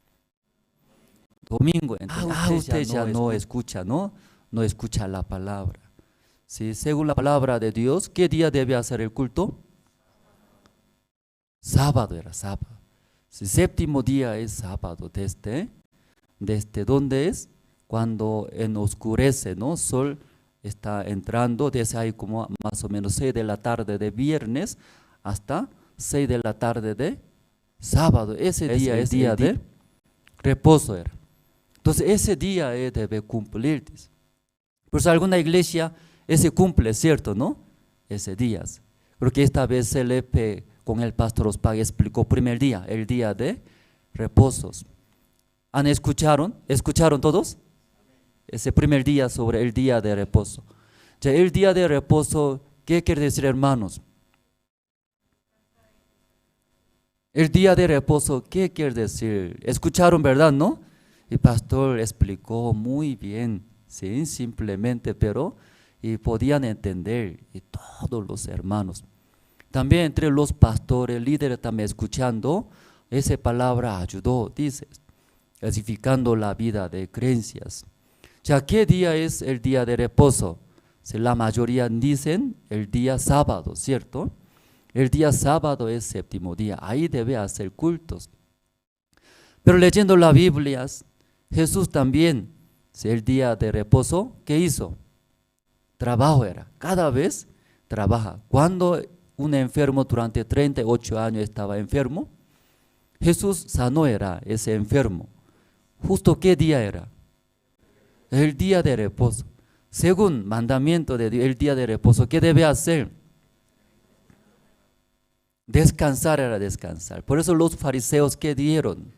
Domingo. Entonces, usted ya no escucha, ¿no? No escucha la palabra. ¿Sí? Según la palabra de Dios, ¿qué día debe hacer el culto? Sábado era sábado. ¿Sí? Séptimo día es sábado. ¿Desde dónde es? Cuando oscurece, ¿no? Sol está entrando, desde ahí como más o menos 6 de la tarde de viernes hasta 6 de la tarde de sábado. Ese día es día de reposo. Era. Entonces ese día debe cumplir. Por eso alguna iglesia ese cumple, ¿cierto? ¿No? Ese día. Porque esta vez con el pastor Ospag explicó primer día, el día de reposos. ¿Escucharon todos? Ese primer día sobre el día de reposo. Ya el día de reposo, ¿qué quiere decir, hermanos? El día de reposo, ¿qué quiere decir? ¿Escucharon, verdad, no? El pastor explicó muy bien, ¿sí? Simplemente, pero y podían entender, y todos los hermanos. También entre los pastores, líderes también escuchando, esa palabra ayudó, dice, edificando la vida de creencias. Ya, ¿qué día es el día de reposo? Si la mayoría dicen el día sábado, ¿cierto? El día sábado es séptimo día, ahí debe hacer cultos. Pero leyendo las Biblias, Jesús también, el día de reposo, ¿qué hizo? Trabajo era, cada vez trabaja. Cuando un enfermo durante 38 años estaba enfermo, Jesús sanó era ese enfermo. ¿Justo qué día era? El día de reposo. Según mandamiento de Dios, el día de reposo, ¿qué debe hacer? Descansar era descansar. Por eso los fariseos, ¿qué dieron?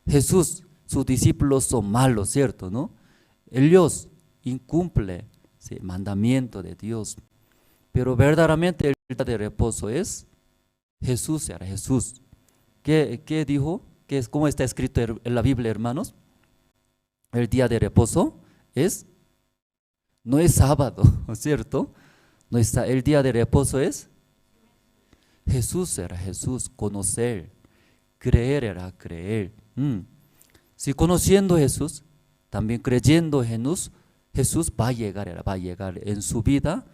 Jesús, sus discípulos son malos, ¿cierto? ¿No? Ellos incumple el mandamiento de Dios, pero verdaderamente el día de reposo es Jesús, era Jesús. ¿Qué dijo? ¿Cómo está escrito en la Biblia, hermanos? El día de reposo no es sábado, ¿cierto? No está, el día de reposo es Jesús, era Jesús, conocer, creer era creer. Si conociendo a Jesús, también creyendo en Jesús va a llegar en su vida,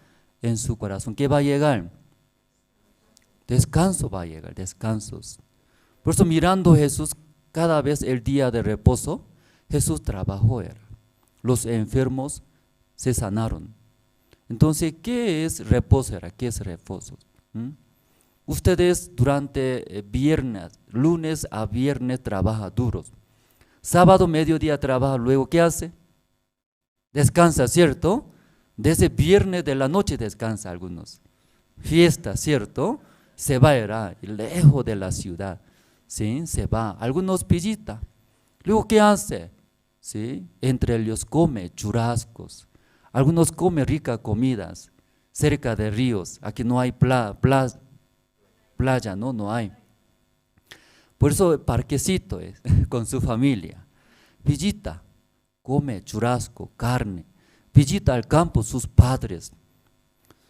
en su corazón. ¿Qué va a llegar? Descanso va a llegar, descansos. Por eso mirando a Jesús, cada vez el día de reposo, Jesús trabajó. Los enfermos se sanaron. Entonces, ¿qué es reposo? ¿Qué es reposo? Ustedes durante viernes, lunes a viernes trabajan duros. Sábado, mediodía trabaja, luego ¿qué hace? Descansa, ¿cierto? Desde viernes de la noche descansa algunos. Fiesta, ¿cierto? Se va lejos de la ciudad, ¿sí? Se va. Algunos pillita. Luego, ¿qué hace? ¿Sí? Entre ellos come churrascos. Algunos comen ricas comidas cerca de ríos. Aquí no hay playa, ¿no? No hay. Por eso parquecito es, con su familia. Pillita, come churrasco, carne. Visita al campo sus padres.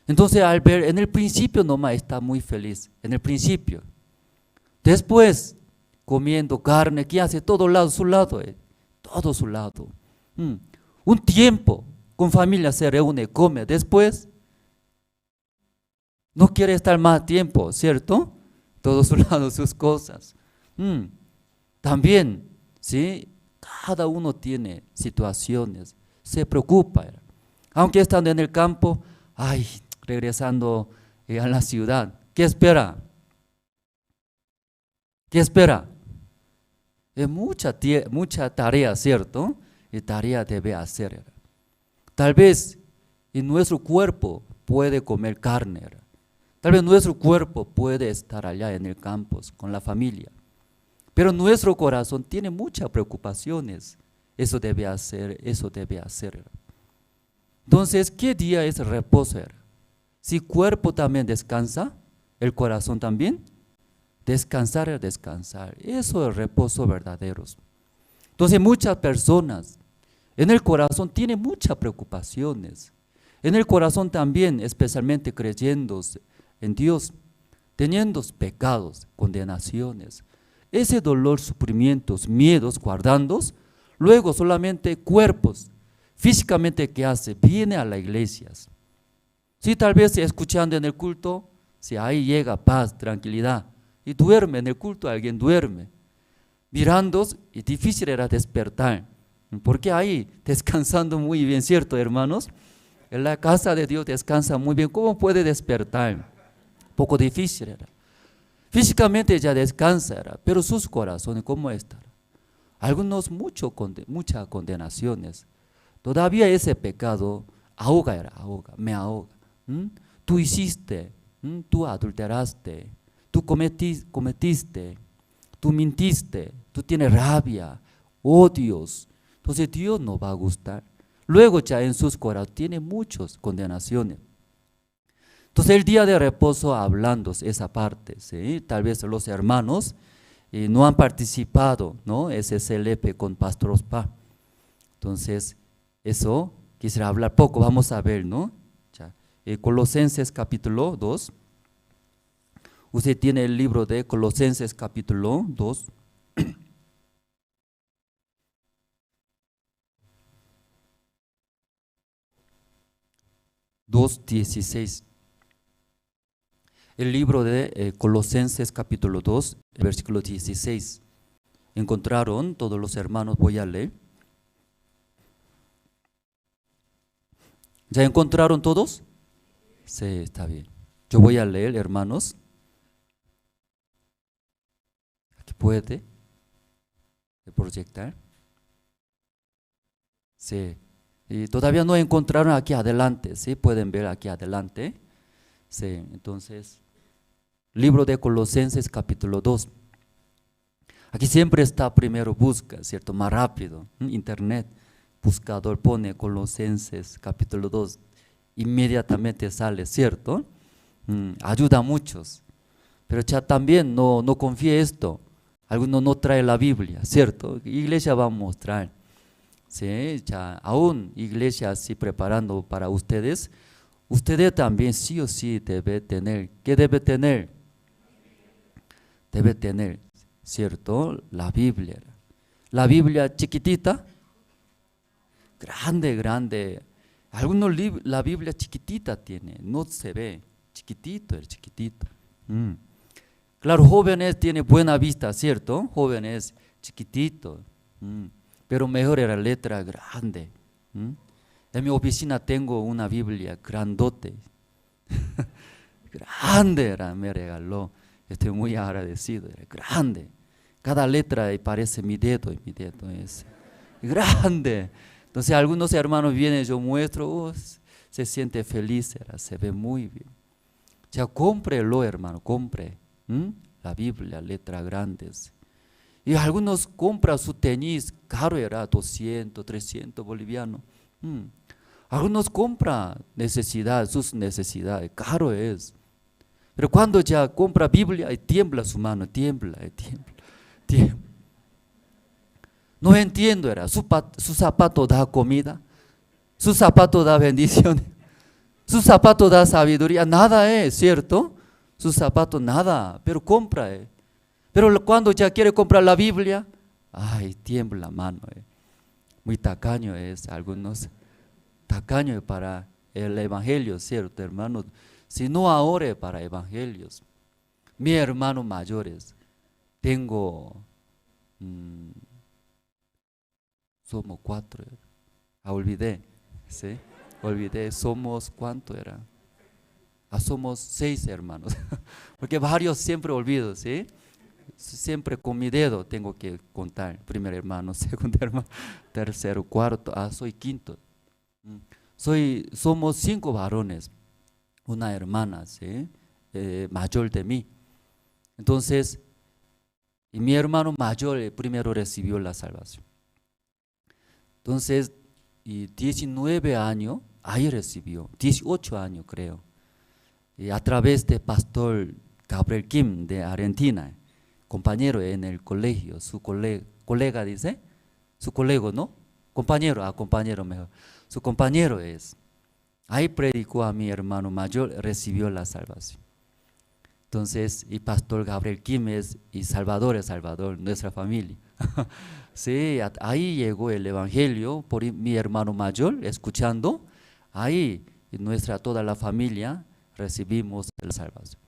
Entonces al ver, en el principio nomás está muy feliz, en el principio. Después, comiendo carne, ¿qué hace? Todo su lado, todo su lado. Un tiempo, con familia se reúne, come. Después, no quiere estar más tiempo, ¿cierto? Todo su lado, sus cosas. También, ¿sí? Cada uno tiene situaciones, se preocupa. Aunque estando en el campo, ay, regresando a la ciudad, ¿qué espera? ¿Qué espera? Es mucha tarea, ¿cierto? Y tarea debe hacer. Tal vez en nuestro cuerpo puede comer carne. Tal vez nuestro cuerpo puede estar allá en el campo con la familia. Pero nuestro corazón tiene muchas preocupaciones. Eso debe hacer, eso debe hacer. Entonces, ¿qué día es reposo? Si el cuerpo también descansa, el corazón también, descansar es descansar. Eso es reposo verdadero. Entonces, muchas personas en el corazón tienen muchas preocupaciones. En el corazón también, especialmente creyendo en Dios, teniendo pecados, condenaciones, ese dolor, sufrimientos, miedos guardándose, luego solamente cuerpos, físicamente, ¿qué hace? Viene a las iglesias. Si tal vez escuchando en el culto, si ahí llega paz, tranquilidad, y duerme en el culto, alguien duerme. Mirando, y difícil era despertar, porque ahí descansando muy bien, ¿cierto, hermanos? En la casa de Dios descansa muy bien. ¿Cómo puede despertar? Poco difícil era. Físicamente ya descansa, pero sus corazones, ¿cómo están? Algunos muchas condenaciones. Todavía ese pecado me ahoga. Tú hiciste, tú adulteraste, tú cometiste, tú mintiste, tú tienes rabia, odios. Entonces Dios no va a gustar. Luego ya en sus corazones tiene muchas condenaciones. Entonces el día de reposo hablando esa parte, ¿sí? Tal vez los hermanos no han participado, ¿no? Ese CLP con Pastor Ospa. Entonces eso quisiera hablar poco, vamos a ver, ¿no? Ya. Colosenses capítulo 2. Usted tiene el libro de Colosenses capítulo 2. 2:16. El libro de Colosenses capítulo 2, versículo 16. ¿Encontraron todos los hermanos? Voy a leer. ¿Ya encontraron todos? Sí, está bien. Yo voy a leer, hermanos. Aquí puede proyectar. Sí. Y todavía no encontraron aquí adelante, ¿sí? Pueden ver aquí adelante. Sí, entonces, libro de Colosenses capítulo 2. Aquí siempre está primero busca, ¿cierto? Más rápido, internet, buscador pone Colosenses capítulo 2, inmediatamente sale, ¿cierto? Ayuda a muchos, pero ya también no confíe esto. Algunos no trae la Biblia, ¿cierto? Iglesia va a mostrar. Sí, ya aún iglesia así preparando para ustedes, ustedes también sí o sí debe tener. ¿Qué debe tener? Debe tener, ¿cierto? La Biblia. La Biblia chiquitita, grande. Algunos la Biblia chiquitita tiene, no se ve, chiquitito. Claro, jóvenes tienen buena vista, ¿cierto? Jóvenes chiquitito. Pero mejor era letra grande. En mi oficina tengo una Biblia grandote. Grande era, me regaló. Estoy muy agradecido, era grande. Cada letra parece mi dedo es grande. Entonces algunos hermanos vienen, yo muestro, se siente feliz, se ve muy bien. Ya cómprelo, hermano, compre la Biblia, letras grandes. Y algunos compran su tenis, caro era 200, 300 bolivianos. Algunos compran sus necesidades, caro es. Pero cuando ya compra Biblia, y tiembla su mano, tiembla. No entiendo, su zapato da comida, su zapato da bendiciones, su zapato da sabiduría, nada es, ¿cierto? Su zapato nada, pero compra. Pero cuando ya quiere comprar la Biblia, ay, tiembla la mano. Muy tacaño es, algunos tacaño para el evangelio, ¿cierto, hermanos? Si no ahora para evangelios. Mis hermanos mayores, tengo, somos 4, olvidé, ¿sí? Olvidé, somos, ¿cuánto era? Somos 6 hermanos, porque varios siempre olvido, ¿sí? Siempre con mi dedo tengo que contar, primer hermano, segundo hermano, tercero, cuarto, soy quinto. Somos 5 varones, una hermana, ¿sí? Mayor de mí. Entonces, y mi hermano mayor primero recibió la salvación. Entonces, y 19 años, ahí recibió, 18 años creo. Y a través de pastor Gabriel Kim de Argentina, compañero en el colegio, su colega dice, su colega, ¿no? Compañero mejor. Su compañero es. Ahí predicó a mi hermano mayor, recibió la salvación. Entonces, y pastor Gabriel Kim es y Salvador, nuestra familia. Sí, ahí llegó el evangelio por mi hermano mayor, escuchando, ahí toda la familia recibimos la salvación.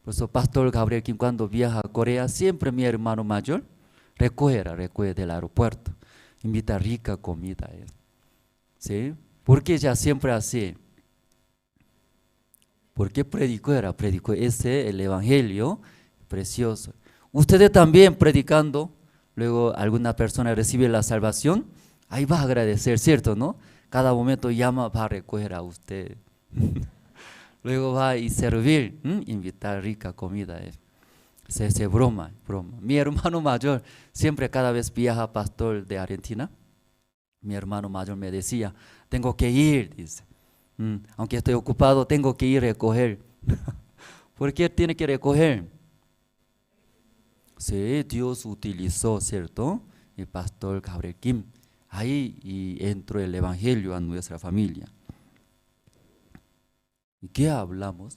Por eso pastor Gabriel Kim cuando viaja a Corea, siempre mi hermano mayor recoge del aeropuerto, invita rica comida. ¿Sí? Porque ella siempre así. Porque predicó el evangelio precioso. Ustedes también predicando, luego alguna persona recibe la salvación, ahí va a agradecer, ¿cierto? ¿No? Cada momento llama para recoger a usted. Luego va a servir, invitar rica comida. Se broma. Mi hermano mayor, siempre cada vez viaja pastor de Argentina, mi hermano mayor me decía, tengo que ir, dice. Aunque estoy ocupado, tengo que ir a recoger. ¿Por qué tiene que recoger? Sí, Dios utilizó, ¿cierto? El pastor Gabriel Kim. Ahí y entró el evangelio a nuestra familia. ¿Y qué hablamos?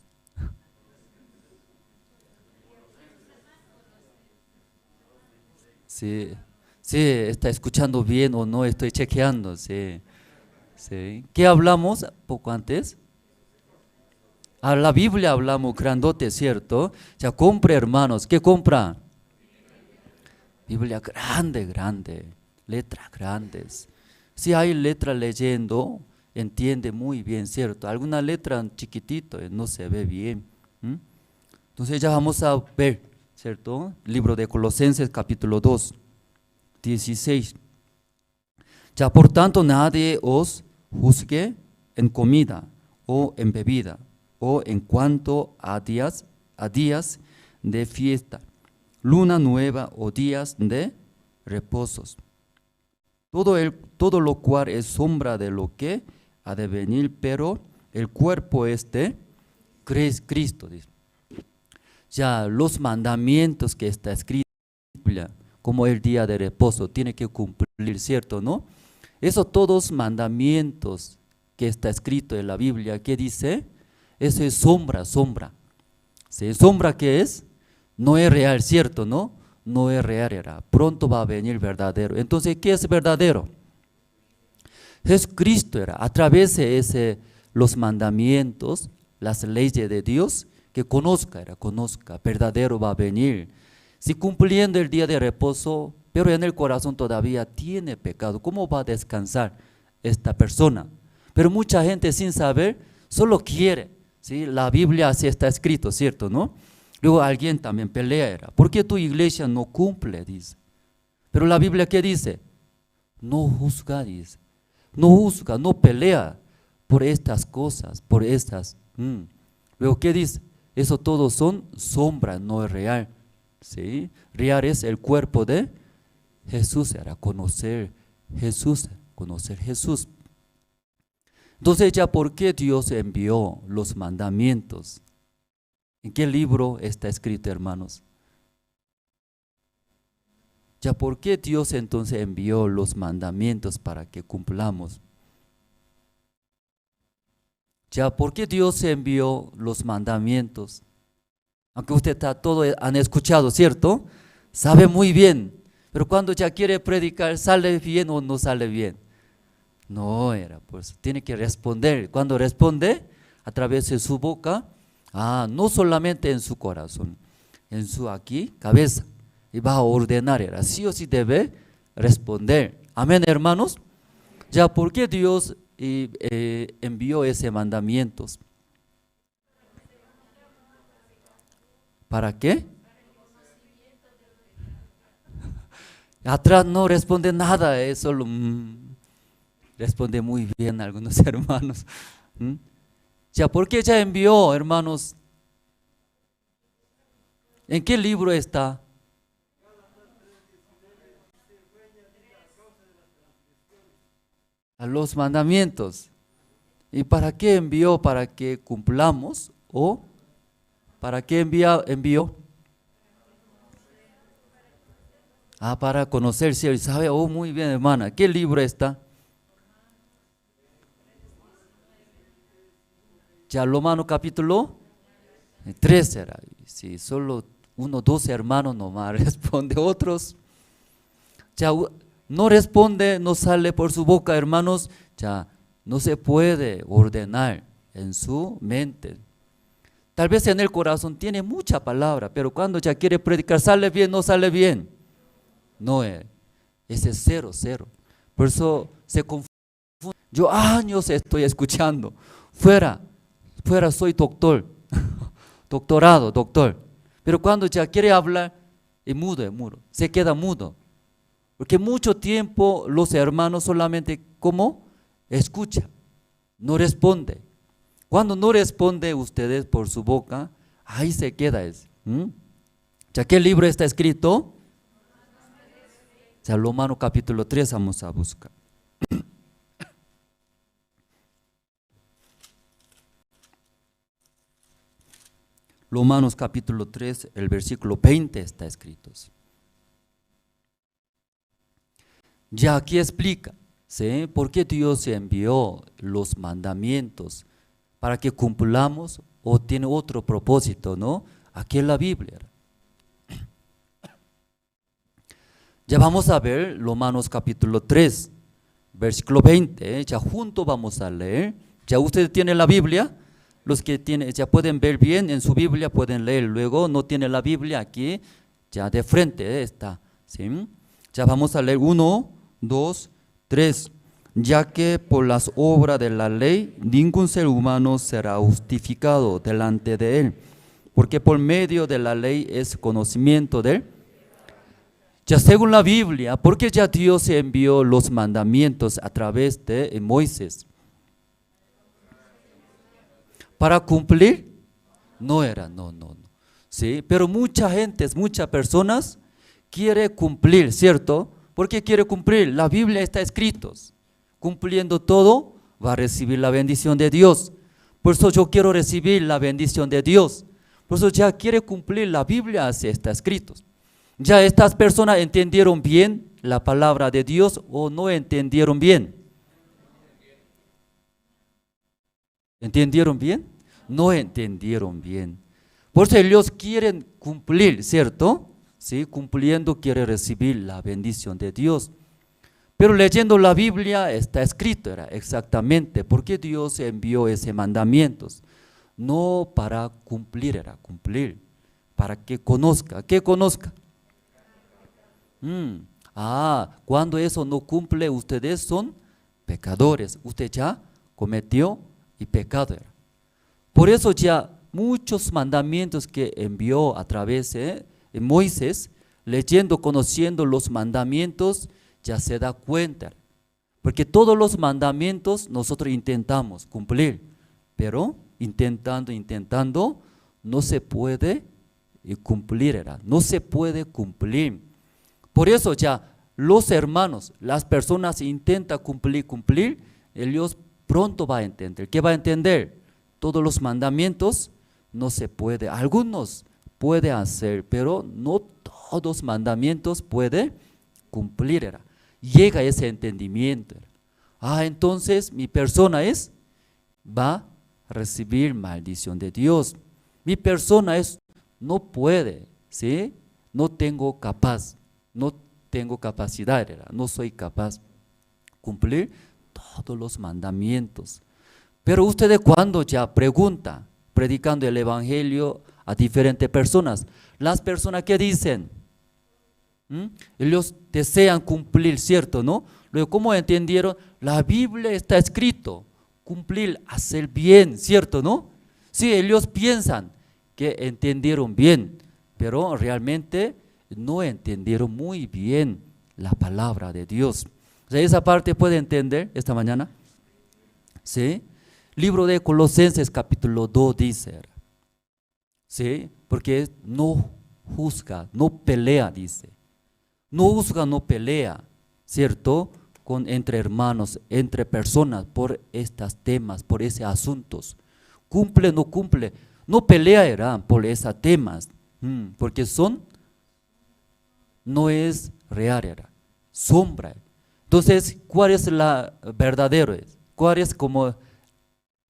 Sí, está escuchando bien o no, estoy chequeando, sí. Sí. ¿Qué hablamos poco antes? A la Biblia hablamos grandote, ¿cierto? Ya compre, hermanos, ¿qué compra? Biblia grande, letras grandes. Si hay letra leyendo, entiende muy bien, ¿cierto? Alguna letra chiquitito no se ve bien. Entonces ya vamos a ver, ¿cierto? Libro de Colosenses capítulo 2, 16. Ya por tanto nadie os juzgue en comida o en bebida o en cuanto a días de fiesta, luna nueva o días de reposos. Todo lo cual es sombra de lo que ha de venir, pero el cuerpo es de Cristo. Dice. Ya los mandamientos que está escrito en la Biblia, como el día de reposo, tiene que cumplir, ¿cierto? ¿No? Eso todos mandamientos que está escrito en la Biblia, ¿qué dice? Eso es sombra. ¿Sí? ¿Sombra qué es? No es real, ¿cierto? ¿No? No es real, era. Pronto va a venir verdadero. Entonces, ¿qué es verdadero? Jesucristo era. A través de los mandamientos, las leyes de Dios, que conozca, verdadero va a venir. Si cumpliendo el día de reposo, pero en el corazón todavía tiene pecado, ¿cómo va a descansar esta persona? Pero mucha gente sin saber, solo quiere, ¿sí? La Biblia así está escrito, ¿cierto? ¿No? Luego alguien también pelea, ¿por qué tu iglesia no cumple? Dice. Pero la Biblia ¿qué dice? No juzga, dice. No juzga, no pelea por estas cosas, por estas. Luego ¿qué dice? Eso todo son sombras, no es real. ¿Sí? Real es el cuerpo de Jesús, era conocer Jesús. Entonces ya, ¿por qué Dios envió los mandamientos? ¿En qué libro está escrito, hermanos? Ya, ¿por qué Dios entonces envió los mandamientos para que cumplamos? Ya, ¿por qué Dios envió los mandamientos? Aunque usted todo han escuchado, ¿cierto? Sabe muy bien, pero cuando ya quiere predicar, ¿sale bien o no sale bien? No era, pues tiene que responder. Cuando responde, a través de su boca, no solamente en su corazón, en su cabeza, y va a ordenar, era, sí o sí debe responder. Amén, hermanos. Ya, ¿por qué Dios envió ese mandamientos? ¿Para qué? Atrás no responde nada, solo responde muy bien algunos hermanos. Ya, ¿por qué ya envió, hermanos? ¿En qué libro está? A los mandamientos. ¿Y para qué envió? ¿Para que cumplamos? ¿O para qué envió? Para conocer cielo. ¿Sabe? Oh, muy bien, hermana. ¿Qué libro está? Ya, Romanos capítulo 3 era. Si solo 12 hermanos nomás responde, otros ya no responde, no sale por su boca, hermanos, ya no se puede ordenar en su mente. Tal vez en el corazón tiene mucha palabra, pero cuando ya quiere predicar, ¿sale bien? ¿No sale bien? No es, ese es cero. Por eso se confunde. Yo años estoy escuchando, fuera soy doctor, doctor. Pero cuando ya quiere hablar, es mudo, se queda mudo. Porque mucho tiempo los hermanos solamente, ¿cómo? Escucha, no responde. Cuando no responde ustedes por su boca, ahí se queda ese. ¿Ya qué libro está escrito? Romanos capítulo 3 vamos a buscar. Romanos capítulo 3, el versículo 20 está escrito. Ya aquí explica, ¿sí? ¿Por qué Dios envió los mandamientos? ¿Para que cumplamos o tiene otro propósito, no? Aquí en la Biblia. Ya vamos a ver Romanos capítulo 3, versículo 20, ya juntos vamos a leer. Ya ustedes tienen la Biblia, los que tienen, ya pueden ver bien en su Biblia, pueden leer. Luego no tiene la Biblia aquí, ya de frente está, ¿sí? Ya vamos a leer 1, 2, 3. Ya que por las obras de la ley ningún ser humano será justificado delante de él, porque por medio de la ley es conocimiento de él. Ya según la Biblia, porque ya Dios envió los mandamientos a través de Moisés. ¿Para cumplir? No era, no. Sí, pero mucha gente, muchas personas quiere cumplir, ¿cierto? ¿Por qué quiere cumplir? La Biblia está escrito. Cumpliendo todo, va a recibir la bendición de Dios. Por eso yo quiero recibir la bendición de Dios. Por eso ya quiere cumplir la Biblia, así está escrito. ¿Ya estas personas entendieron bien la palabra de Dios o no entendieron bien? ¿Entendieron bien? No entendieron bien. Por eso ellos quieren cumplir, ¿cierto? Sí, cumpliendo quiere recibir la bendición de Dios. Pero leyendo la Biblia está escrito, era exactamente, ¿por qué Dios envió ese mandamientos? No para cumplir, era cumplir, para que conozca. ¿Qué conozca? Cuando eso no cumple, ustedes son pecadores. Usted ya cometió y pecado era. Por eso ya muchos mandamientos que envió a través de Moisés, leyendo, conociendo los mandamientos, ya se da cuenta. Porque todos los mandamientos nosotros intentamos cumplir, pero intentando, no se puede cumplir, era. No se puede cumplir. Por eso ya los hermanos, las personas intentan cumplir, ellos pronto va a entender. ¿Qué va a entender? Todos los mandamientos no se puede, algunos puede hacer, pero no todos los mandamientos puede cumplir. Era. Llega ese entendimiento. Entonces mi persona va a recibir maldición de Dios. Mi persona no puede, ¿sí? No tengo capacidad, no soy capaz de cumplir todos los mandamientos. Pero ustedes cuando ya preguntan, predicando el evangelio a diferentes personas, las personas que dicen, Ellos desean cumplir, ¿cierto? ¿No? Luego, ¿cómo entendieron? La Biblia está escrito, cumplir, hacer bien, ¿cierto? ¿No? Sí, ellos piensan que entendieron bien, pero realmente no entendieron muy bien la palabra de Dios. O sea, esa parte puede entender esta mañana. ¿Sí? Libro de Colosenses capítulo 2 dice, ¿sí? Porque no juzga, no pelea, dice. No juzga, no pelea, ¿cierto? Entre hermanos, entre personas, por estos temas, por esos asuntos. Cumple, no cumple, no pelearán por esos temas, porque no es real, era sombra. Entonces, ¿cuál es la verdadera? ¿Cuál es como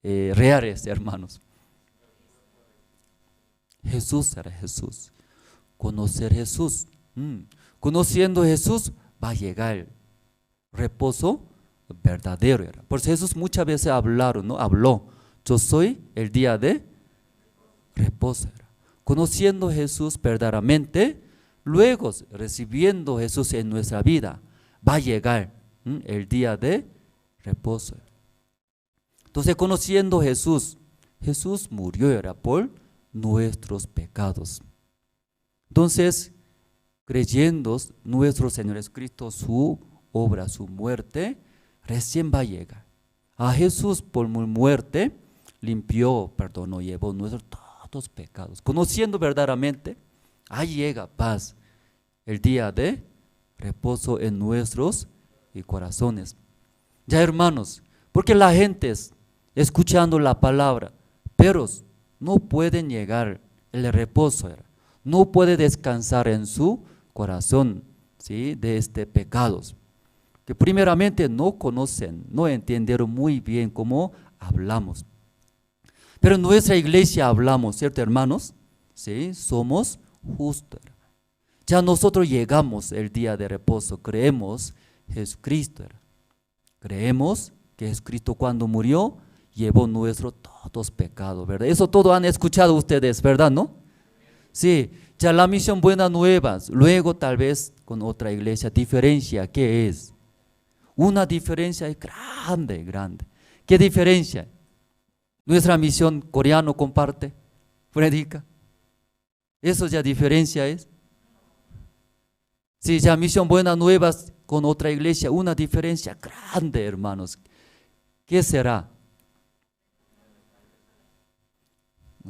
reales, hermanos? Jesús era Jesús. Conocer Jesús. Conociendo Jesús va a llegar reposo verdadero. Era. Por eso Jesús muchas veces habló. Yo soy el día de reposo. Era. Conociendo Jesús verdaderamente, luego recibiendo Jesús en nuestra vida, va a llegar el día de reposo. Entonces, conociendo Jesús, Jesús murió era por nuestros pecados. Entonces, creyendo nuestro Señor Jesucristo, su obra, su muerte, recién va a llegar. A Jesús por mu muerte limpió, perdonó, llevó nuestros todos pecados. Conociendo verdaderamente, ahí llega paz, el día de reposo en nuestros corazones. Ya hermanos, porque la gente escuchando la palabra, pero no pueden llegar el reposo, no puede descansar en su corazón, ¿sí? De este pecados, que primeramente no conocen, no entendieron muy bien cómo hablamos. Pero en nuestra iglesia hablamos, ¿cierto, hermanos? Sí, somos justos. Ya nosotros llegamos el día de reposo, creemos Jesucristo. Creemos que Jesucristo cuando murió llevó nuestros todos pecados, ¿verdad? Eso todo han escuchado ustedes, ¿verdad, no? Sí, ya la misión Buenas Nuevas, luego tal vez con otra iglesia, diferencia, ¿qué es? Una diferencia grande, grande. ¿Qué diferencia? Nuestra misión coreano comparte, predica. Eso ya diferencia es. Sí, ya misión Buenas Nuevas con otra iglesia, una diferencia grande, hermanos. ¿Qué será?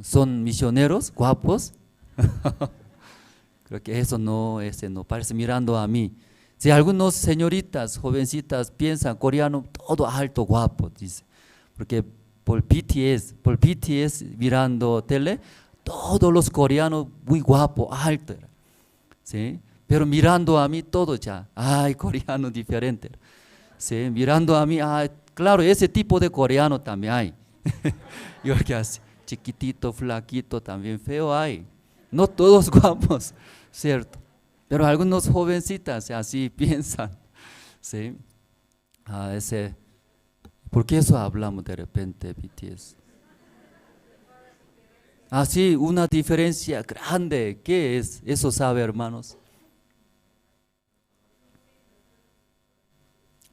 ¿Son misioneros guapos? Creo que eso no, ese no parece mirando a mí. Si algunos señoritas, jovencitas piensan coreano, todo alto, guapo, dice. Porque por BTS mirando tele, todos los coreanos muy guapos, alto. ¿Sí? Pero mirando a mí todo ya, ay, coreano diferente. ¿Sí? Mirando a mí, ay, claro, ese tipo de coreano también hay. Yo que así, chiquitito, flaquito, también feo hay. No todos guapos, ¿cierto? Pero algunos jovencitas así piensan, ¿sí? ¿Por qué eso hablamos de repente, BTS? Sí, una diferencia grande, ¿qué es? ¿Eso sabe, hermanos?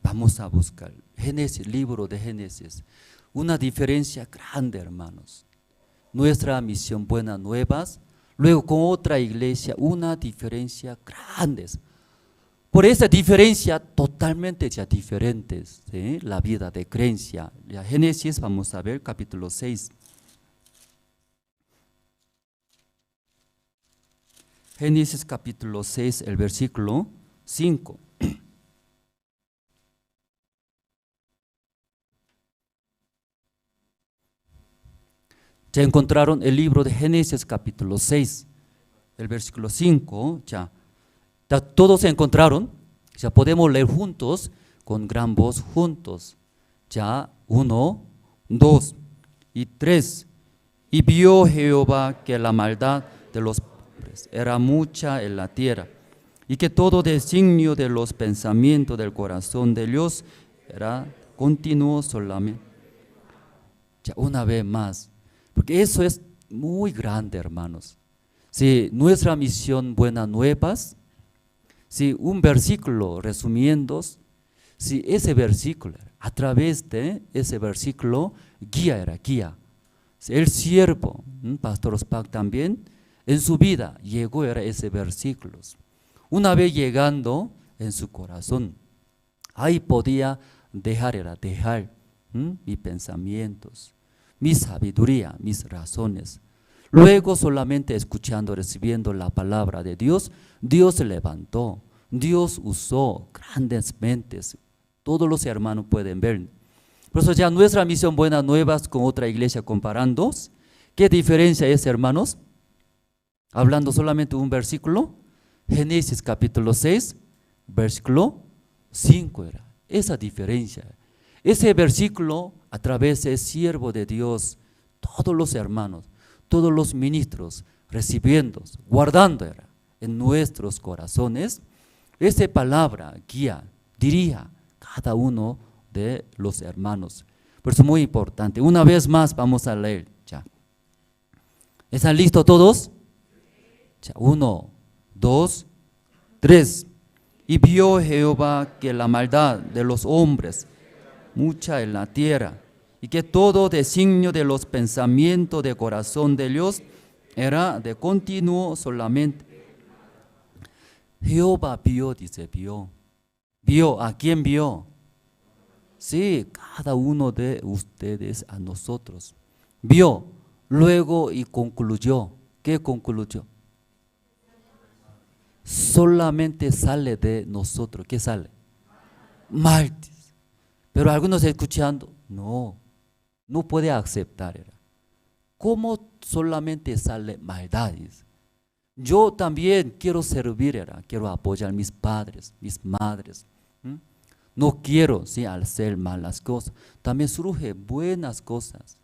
Vamos a buscar, Génesis, libro de Génesis, una diferencia grande, hermanos. Nuestra misión Buenas Nuevas, luego con otra iglesia, una diferencia grande. Por esa diferencia totalmente ya diferentes, ¿sí? La vida de creencia. Ya Génesis, vamos a ver, capítulo 6. Génesis capítulo 6, el versículo 5. Ya encontraron el libro de Génesis capítulo 6, el versículo 5, ya todos se encontraron, ya podemos leer juntos, con gran voz juntos, ya 1, 2 y 3. Y vio Jehová que la maldad de los hombres era mucha en la tierra, y que todo designio de los pensamientos del corazón de Dios era continuo solamente. Ya una vez más, porque eso es muy grande, hermanos. Si nuestra misión Buenas Nuevas, si un versículo resumiendo, si ese versículo, a través de ese versículo, guía era guía. Si el siervo, Pastor Ospak también, en su vida llegó era ese versículo. Una vez llegando en su corazón, ahí podía dejar mis pensamientos, mi sabiduría, mis razones. Luego solamente escuchando, recibiendo la palabra de Dios, Dios se levantó, Dios usó grandes mentes. Todos los hermanos pueden ver. Por eso ya nuestra misión Buenas Nuevas con otra iglesia comparando, ¿qué diferencia es, hermanos? Hablando solamente un versículo, Génesis capítulo 6, versículo 5 era, esa diferencia. Ese versículo a través del siervo de Dios, todos los hermanos, todos los ministros recibiendo, guardando era en nuestros corazones, esa palabra guía, diría cada uno de los hermanos. Por eso es muy importante. Una vez más vamos a leer ya. ¿Están listos todos? Ya, 1, 2, 3. Y vio Jehová que la maldad de los hombres mucha en la tierra, y que todo designio de los pensamientos de corazón de Dios era de continuo solamente. Jehová vio, dice, vio. ¿Vio? ¿A quién vio? Sí, cada uno de ustedes a nosotros. Vio, luego y concluyó. ¿Qué concluyó? Solamente sale de nosotros. ¿Qué sale? Mal. Pero algunos escuchando, no puede aceptar. ¿Cómo solamente sale maldades? Yo también quiero servir, quiero apoyar a mis padres, mis madres. No quiero hacer malas cosas, también surge buenas cosas.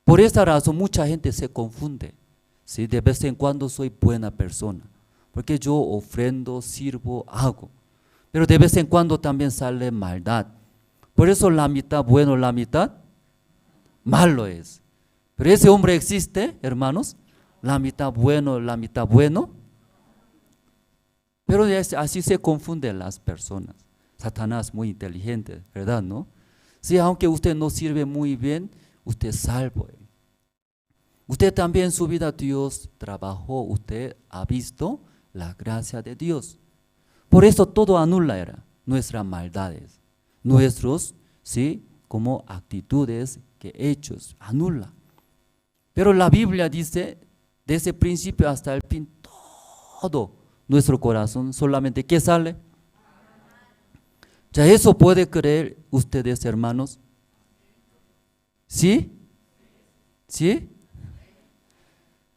Por esta razón mucha gente se confunde. De vez en cuando soy buena persona, porque yo ofrendo, sirvo, hago. Pero de vez en cuando también sale maldad. Por eso la mitad bueno, la mitad malo es. Pero ese hombre existe, hermanos, la mitad bueno, la mitad bueno. Pero así se confunden las personas. Satanás muy inteligente, ¿verdad? ¿No? Sí, aunque usted no sirve muy bien, usted es salvo. Usted también en su vida Dios trabajó, usted ha visto la gracia de Dios. Por eso todo anula nuestras maldades. Nuestros, como actitudes que hechos, anula. Pero la Biblia dice, desde el principio hasta el fin, todo nuestro corazón, solamente ¿qué sale? Ya eso puede creer ustedes, hermanos. ¿Sí? ¿Sí?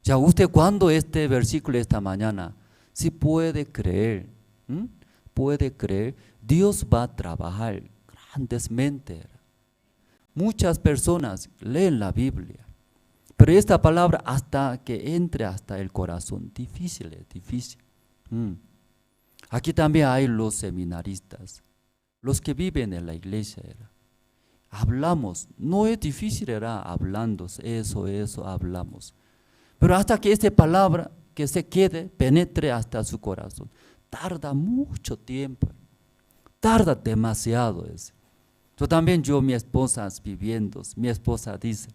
Ya usted cuando este versículo esta mañana, sí puede creer, Dios va a trabajar grandemente. Muchas personas leen la Biblia, pero esta palabra hasta que entre hasta el corazón, difícil. Aquí también hay los seminaristas, los que viven en la iglesia. Hablamos, no es difícil hablando, eso hablamos. Pero hasta que esta palabra que se quede, penetre hasta su corazón, tarda mucho tiempo, tarda demasiado. Mi esposa viviendo, mi esposa dice,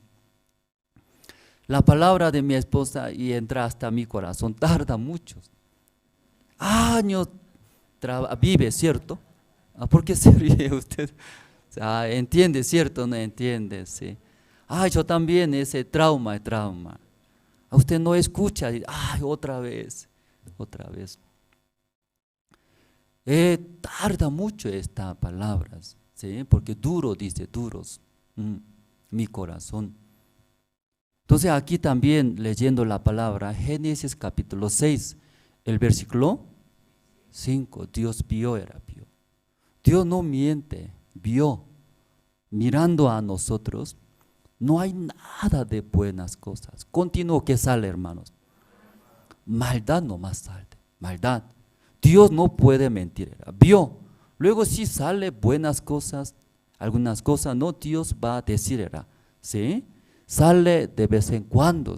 la palabra de mi esposa y entra hasta mi corazón, tarda muchos años, vive, ¿cierto? ¿Por qué se ríe usted? ¿Entiende, cierto? No entiende, sí. Yo también ese trauma. Usted no escucha, otra vez. Tarda mucho estas palabras, ¿sí? Porque duros, mi corazón. Entonces aquí también leyendo la palabra, Génesis capítulo 6, el versículo 5, Dios vio. Dios no miente, vio, mirando a nosotros, no hay nada de buenas cosas. Continuo que sale, hermanos. Maldad nomás sale, maldad. Dios no puede mentir, vio. Luego si sale buenas cosas, algunas cosas no, Dios va a decir, ¿sí? Sale de vez en cuando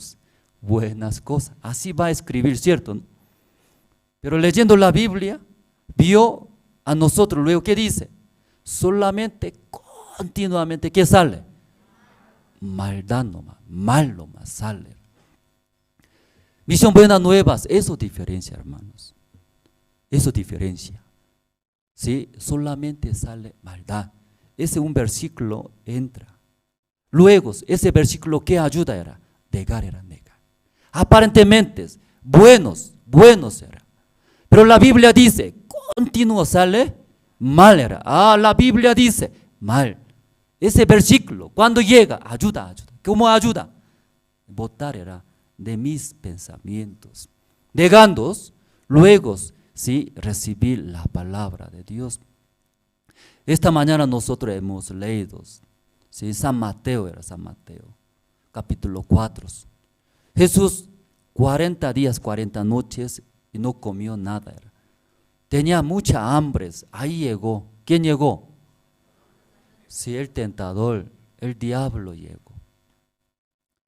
buenas cosas. Así va a escribir, ¿cierto? Pero leyendo la Biblia, vio a nosotros, luego ¿qué dice? Solamente continuamente, ¿qué sale? Maldad nomás, mal nomás sale. Misión Buenas Nuevas, eso diferencia, hermanos. Eso diferencia. ¿Sí? Solamente sale maldad. Ese un versículo entra. Luego, ese versículo, ¿qué ayuda era? Negar era negar. Aparentemente, buenos era. Pero la Biblia dice, continuo sale, mal era. La Biblia dice, mal. Ese versículo, cuando llega, ayuda. ¿Cómo ayuda? Votar era de mis pensamientos. Negándoos, luego, sí, recibir la palabra de Dios. Esta mañana nosotros hemos leído, ¿sí? San Mateo, capítulo 4. Jesús 40 días, 40 noches y no comió nada. Tenía mucha hambre, ahí llegó. ¿Quién llegó? Sí, el tentador, el diablo llegó.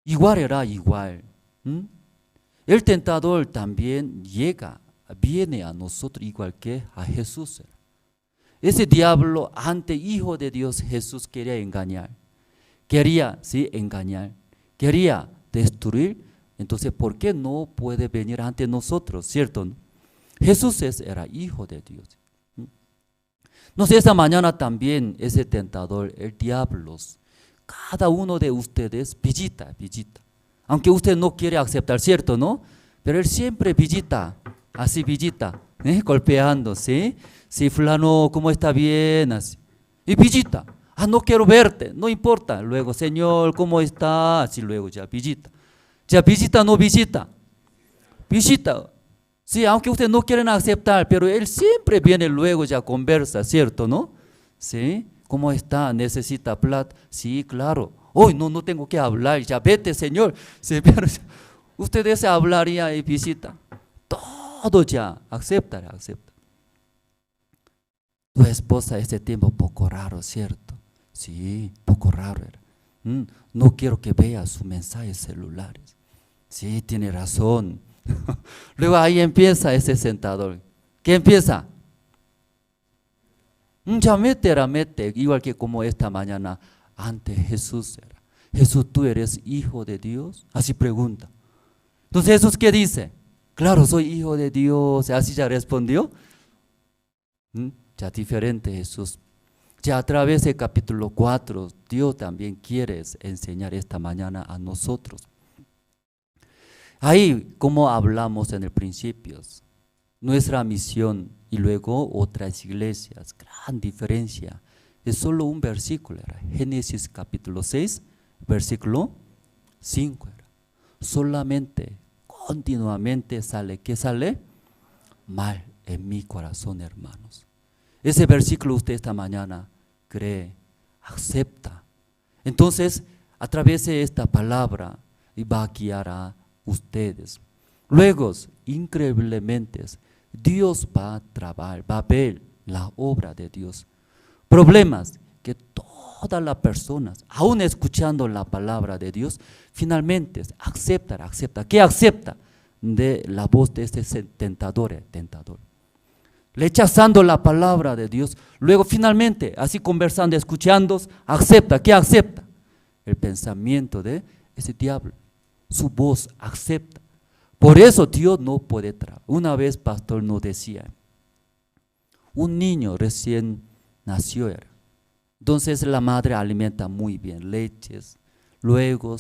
Igual era igual. El tentador también viene a nosotros igual que a Jesús. Ese diablo, ante Hijo de Dios, Jesús quería engañar. Quería quería destruir. Entonces, ¿por qué no puede venir ante nosotros? ¿Cierto? Jesús era Hijo de Dios. No sé, esta mañana también ese tentador, el diablo, cada uno de ustedes visita. Aunque usted no quiere aceptar, ¿cierto? ¿No? Pero él siempre visita, así visita, golpeando, ¿sí? Sí, fulano, ¿cómo está bien? Así. Y visita. No quiero verte, no importa. Luego, Señor, ¿cómo está? Así luego ya visita. Ya visita, no visita. Visita. Sí, aunque ustedes no quieren aceptar, pero él siempre viene luego ya conversa, ¿cierto? ¿No? Sí. ¿Cómo está? ¿Necesita plata? Sí, claro. Hoy no tengo que hablar, ya vete, Señor. Sí, pero ustedes hablarían y visita. Todo ya, acepta. Tu esposa ese tiempo poco raro, ¿cierto? Sí, poco raro era. No quiero que vea sus mensajes celulares. Sí, tiene razón. Luego ahí empieza ese sentador. ¿Qué empieza? Ya mete, igual que como esta mañana ante Jesús era. Jesús, ¿tú eres Hijo de Dios? Así pregunta. Entonces Jesús, ¿qué dice? Claro, soy Hijo de Dios. Así ya respondió. Ya diferente Jesús. Ya a través del capítulo 4, Dios también quiere enseñar esta mañana a nosotros. Ahí, como hablamos en el principio, nuestra misión y luego otras iglesias, gran diferencia. Es solo un versículo, era Génesis capítulo 6, versículo 5. Era. Solamente, continuamente sale, ¿qué sale? Mal en mi corazón, hermanos. Ese versículo usted esta mañana cree, acepta. Entonces, a través de esta palabra, va a guiar a ustedes. Luego, increíblemente, Dios va a trabajar, va a ver la obra de Dios. Problemas que todas las personas, aún escuchando la palabra de Dios, finalmente acepta. ¿Qué acepta? De la voz de este tentador. Rechazando la palabra de Dios, luego finalmente, así conversando, escuchando, acepta. ¿Qué acepta? El pensamiento de ese diablo, su voz acepta. Por eso Dios no puede trabajar. Una vez pastor nos decía, un niño recién nació, entonces la madre alimenta muy bien, leches, luego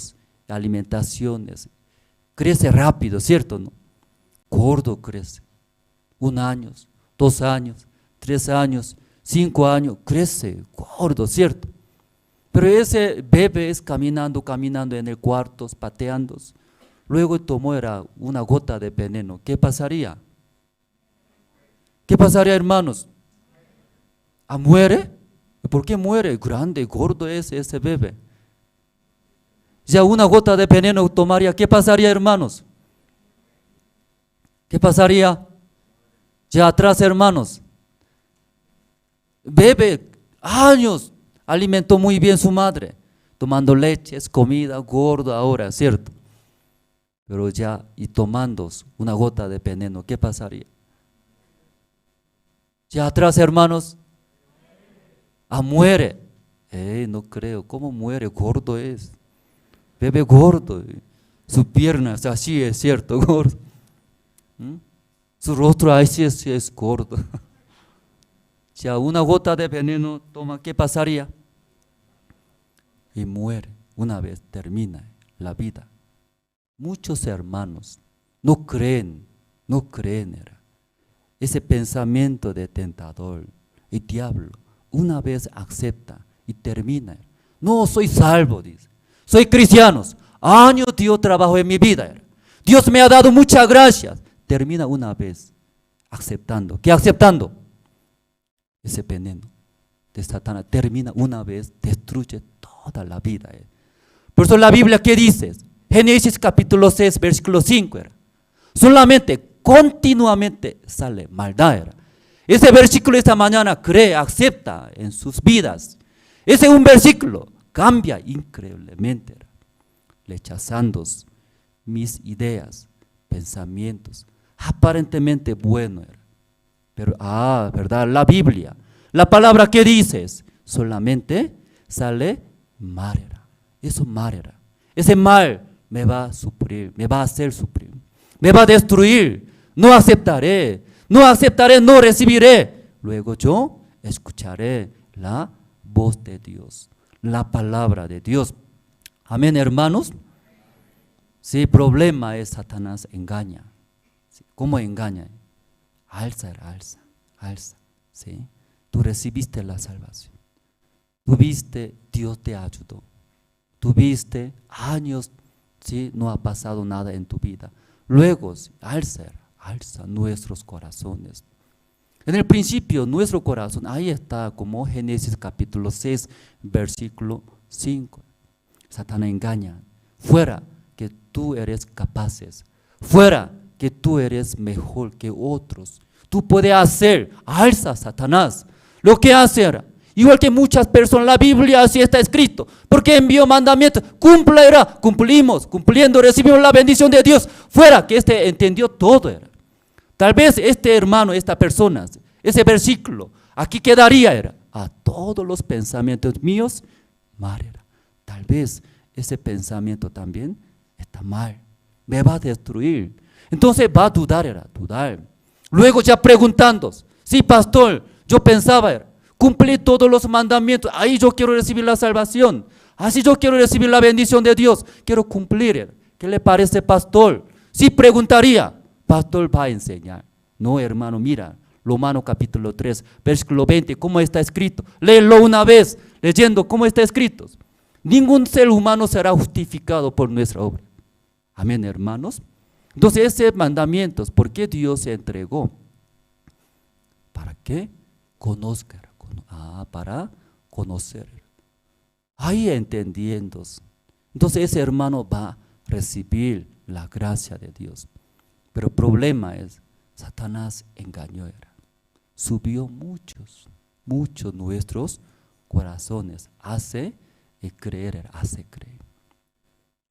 alimentaciones, crece rápido, ¿cierto? ¿No? Gordo crece, 1 año, 2 años, 3 años, 5 años, crece gordo, ¿cierto? Pero ese bebé es caminando en el cuarto, pateando. Luego tomó una gota de veneno. ¿Qué pasaría? ¿Qué pasaría, hermanos? ¿Muere? ¿Por qué muere? Grande, gordo es ese bebé. Ya una gota de veneno tomaría. ¿Qué pasaría, hermanos? ¿Qué pasaría? Ya atrás, hermanos. Bebé, años, alimentó muy bien su madre, tomando leches, comida, gordo ahora, ¿cierto? Pero ya, y tomando una gota de veneno, ¿qué pasaría? Ya atrás, hermanos. Muere. No creo, ¿cómo muere? Gordo es. Bebé gordo. Su pierna es así, es cierto, gordo. Su rostro así es gordo. Ya una gota de veneno toma, ¿qué pasaría? Y muere. Una vez termina la vida. Muchos hermanos no creen. Era. Ese pensamiento de tentador y diablo, una vez acepta y termina. No, soy salvo, dice. Soy cristiano. Años Dios trabajó en mi vida. Dios me ha dado muchas gracias. Termina una vez aceptando. ¿Qué aceptando? Ese veneno de Satanás. Termina una vez, destruye toda la vida. Por eso la Biblia, ¿qué dice? Génesis capítulo 6, versículo 5. Solamente, continuamente sale maldad. Ese versículo esta mañana cree, acepta en sus vidas. Ese un versículo cambia increíblemente, rechazando mis ideas, pensamientos, aparentemente buenos. Pero, ¿verdad? La Biblia, la palabra que dices, solamente sale mal. Eso mal. Ese mal me va a sufrir, me va a hacer sufrir, me va a destruir. No aceptaré, no recibiré. Luego yo escucharé la voz de Dios, la palabra de Dios. Amén, hermanos. Si el problema es Satanás engaña. ¿Cómo engaña? Alza. ¿Sí? Tú recibiste la salvación. Tuviste, Dios te ayudó. Tuviste años, ¿sí? No ha pasado nada en tu vida. Luego, alza nuestros corazones. En el principio, nuestro corazón, ahí está como Génesis capítulo 6, versículo 5. Satanás engaña. Fuera que tú eres capaces. Fuera que tú eres mejor que otros. Tú puedes hacer, alza Satanás. Lo que hacer, igual que muchas personas, la Biblia así está escrito. Porque envió mandamientos, cumplimos, cumpliendo, recibimos la bendición de Dios. Fuera que entendió todo era. Tal vez este hermano, esta persona, ese versículo, aquí quedaría, a todos los pensamientos míos, mal era. Tal vez ese pensamiento también está mal, me va a destruir. Entonces va a dudar. Luego ya preguntando, sí, pastor, yo pensaba, cumplí todos los mandamientos, ahí yo quiero recibir la salvación, así yo quiero recibir la bendición de Dios, quiero cumplir. ¿Qué le parece, pastor? Sí, preguntaría. Pastor va a enseñar. No, hermano, mira, Romanos capítulo 3, versículo 20, ¿cómo está escrito? Léelo una vez, leyendo cómo está escrito. Ningún ser humano será justificado por nuestra obra. Amén, hermanos. Entonces, ese mandamiento, ¿por qué Dios se entregó? ¿Para qué? Conozca. Para conocer. Ahí entendiendo. Entonces, ese hermano va a recibir la gracia de Dios. Pero el problema es, Satanás engañó, subió muchos nuestros corazones, hace creer.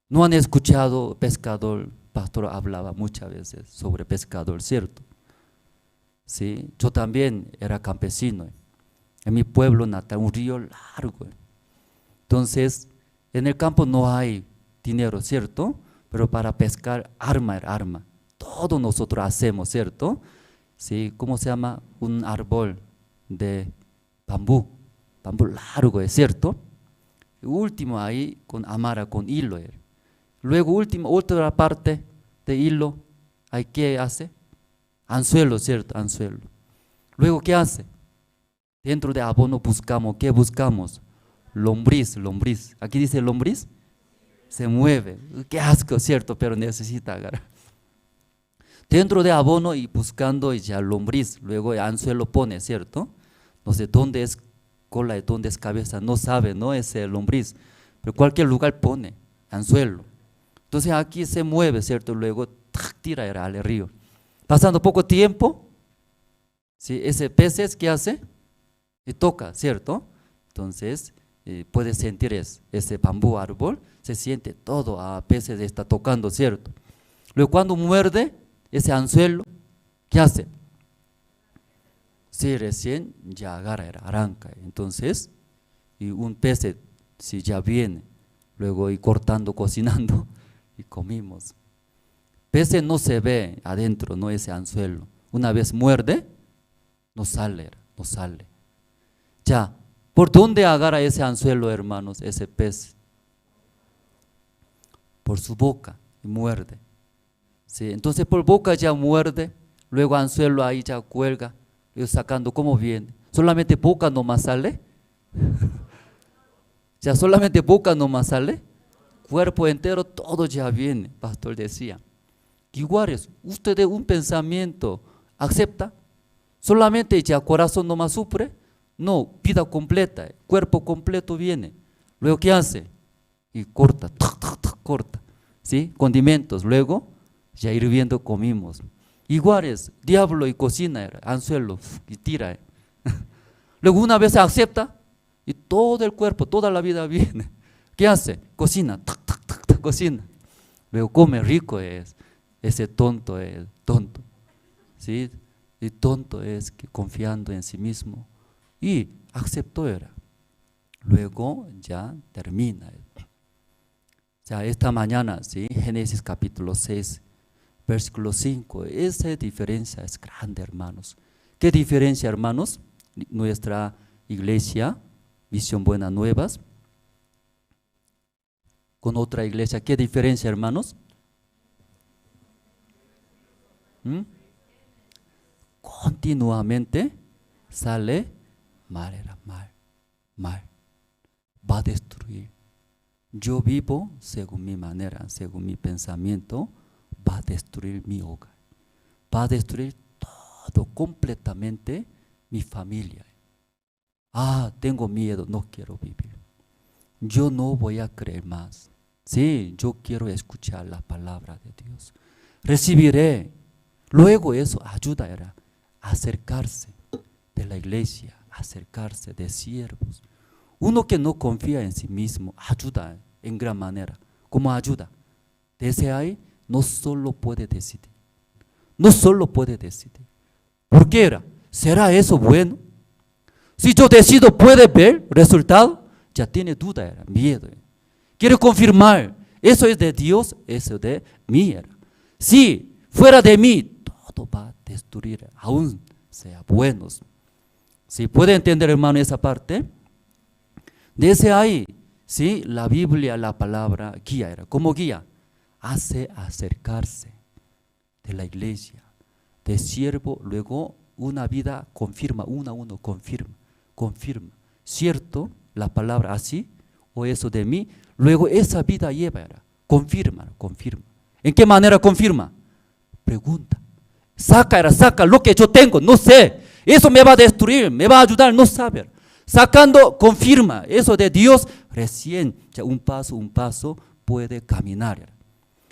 ¿No han escuchado pescador? Pastor hablaba muchas veces sobre pescador, ¿cierto? Sí, yo también era campesino, en mi pueblo natal, un río largo. Entonces, en el campo no hay dinero, ¿cierto? Pero para pescar, arma. Todo nosotros hacemos, ¿cierto? Sí, ¿cómo se llama? Un árbol de bambú largo, ¿es cierto? Y último ahí con amara, con hilo. Luego otra parte de hilo, ¿hay qué hace? Anzuelo, ¿cierto? Anzuelo. Luego, ¿qué hace? Dentro de abono buscamos, ¿qué buscamos? Lombriz. Aquí dice lombriz, se mueve. Qué asco, ¿cierto? Pero necesita agarrar. Dentro de abono y buscando ya lombriz, luego el anzuelo pone, ¿cierto? No sé dónde es cola y dónde es cabeza, no sabe, ¿no? Ese lombriz, pero cualquier lugar pone anzuelo. Entonces aquí se mueve, ¿cierto? Luego tira al río. Pasando poco tiempo, ¿sí? Ese peces, ¿qué hace? Y toca, ¿cierto? Entonces puede sentir ese bambú árbol, se siente todo, a peces está tocando, ¿cierto? Luego cuando muerde ese anzuelo, ¿qué hace? si recién ya agarra, arranca. Entonces, y un pez, si ya viene, luego y cortando, cocinando, y comimos. Pez no se ve adentro, no ese anzuelo. Una vez muerde, no sale, no sale. Ya, ¿por dónde agarra ese anzuelo, hermanos, ese pez? Por su boca, y muerde. ¿Sí? Entonces por boca ya muerde, luego anzuelo ahí ya cuelga, luego sacando, ¿cómo viene? ¿Solamente boca nomás sale? Ya solamente boca nomás sale, cuerpo entero, todo ya viene, pastor decía. Igual es, usted de un pensamiento acepta, solamente ya corazón nomás sufre, no, vida completa, cuerpo completo viene. Luego ¿qué hace? Y corta, corta, ¿sí? Condimentos, luego ya hirviendo comimos. Igual es, diablo y cocina, anzuelo y tira. Luego una vez se acepta y todo el cuerpo, toda la vida viene. ¿Qué hace? Cocina, cocina. Luego come, rico es. Ese tonto es tonto, ¿sí? Y tonto es que confiando en sí mismo y aceptó era. Luego ya termina. O sea, esta mañana, ¿sí? Génesis capítulo 6, versículo 5, esa diferencia es grande, hermanos. ¿Qué diferencia, hermanos? Nuestra iglesia, Visión Buenas Nuevas, con otra iglesia, ¿qué diferencia, hermanos? Continuamente sale mal, era mal, mal, va a destruir. Yo vivo según mi manera, según mi pensamiento, va a destruir mi hogar, va a destruir todo completamente mi familia. Tengo miedo, no quiero vivir. Yo no voy a creer más. Sí, yo quiero escuchar la palabra de Dios. Recibiré. Luego eso ayuda era acercarse de la iglesia, acercarse de siervos. Uno que no confía en sí mismo ayuda en gran manera. ¿Cómo ayuda? Desde ahí no solo puede decidir. No solo puede decidir. ¿Por qué era? ¿Será eso bueno? Si yo decido, ¿puede ver resultado? Ya tiene duda, era miedo. Quiere confirmar. Eso es de Dios, eso de mí era. Si fuera de mí, todo va a destruir, aún sea buenos. ¿Sí puede entender, hermano, esa parte? Desde ahí, ¿sí? La Biblia, la palabra guía era. ¿Cómo guía? Hace acercarse de la iglesia, de siervo, luego una vida confirma, uno a uno confirma, confirma. ¿Cierto? La palabra así, o eso de mí, luego esa vida lleva, era, confirma, confirma. ¿En qué manera confirma? Pregunta. Saca lo que yo tengo, no sé. Eso me va a destruir, me va a ayudar, no saber. Sacando, confirma. Eso de Dios, recién, ya un paso puede caminar.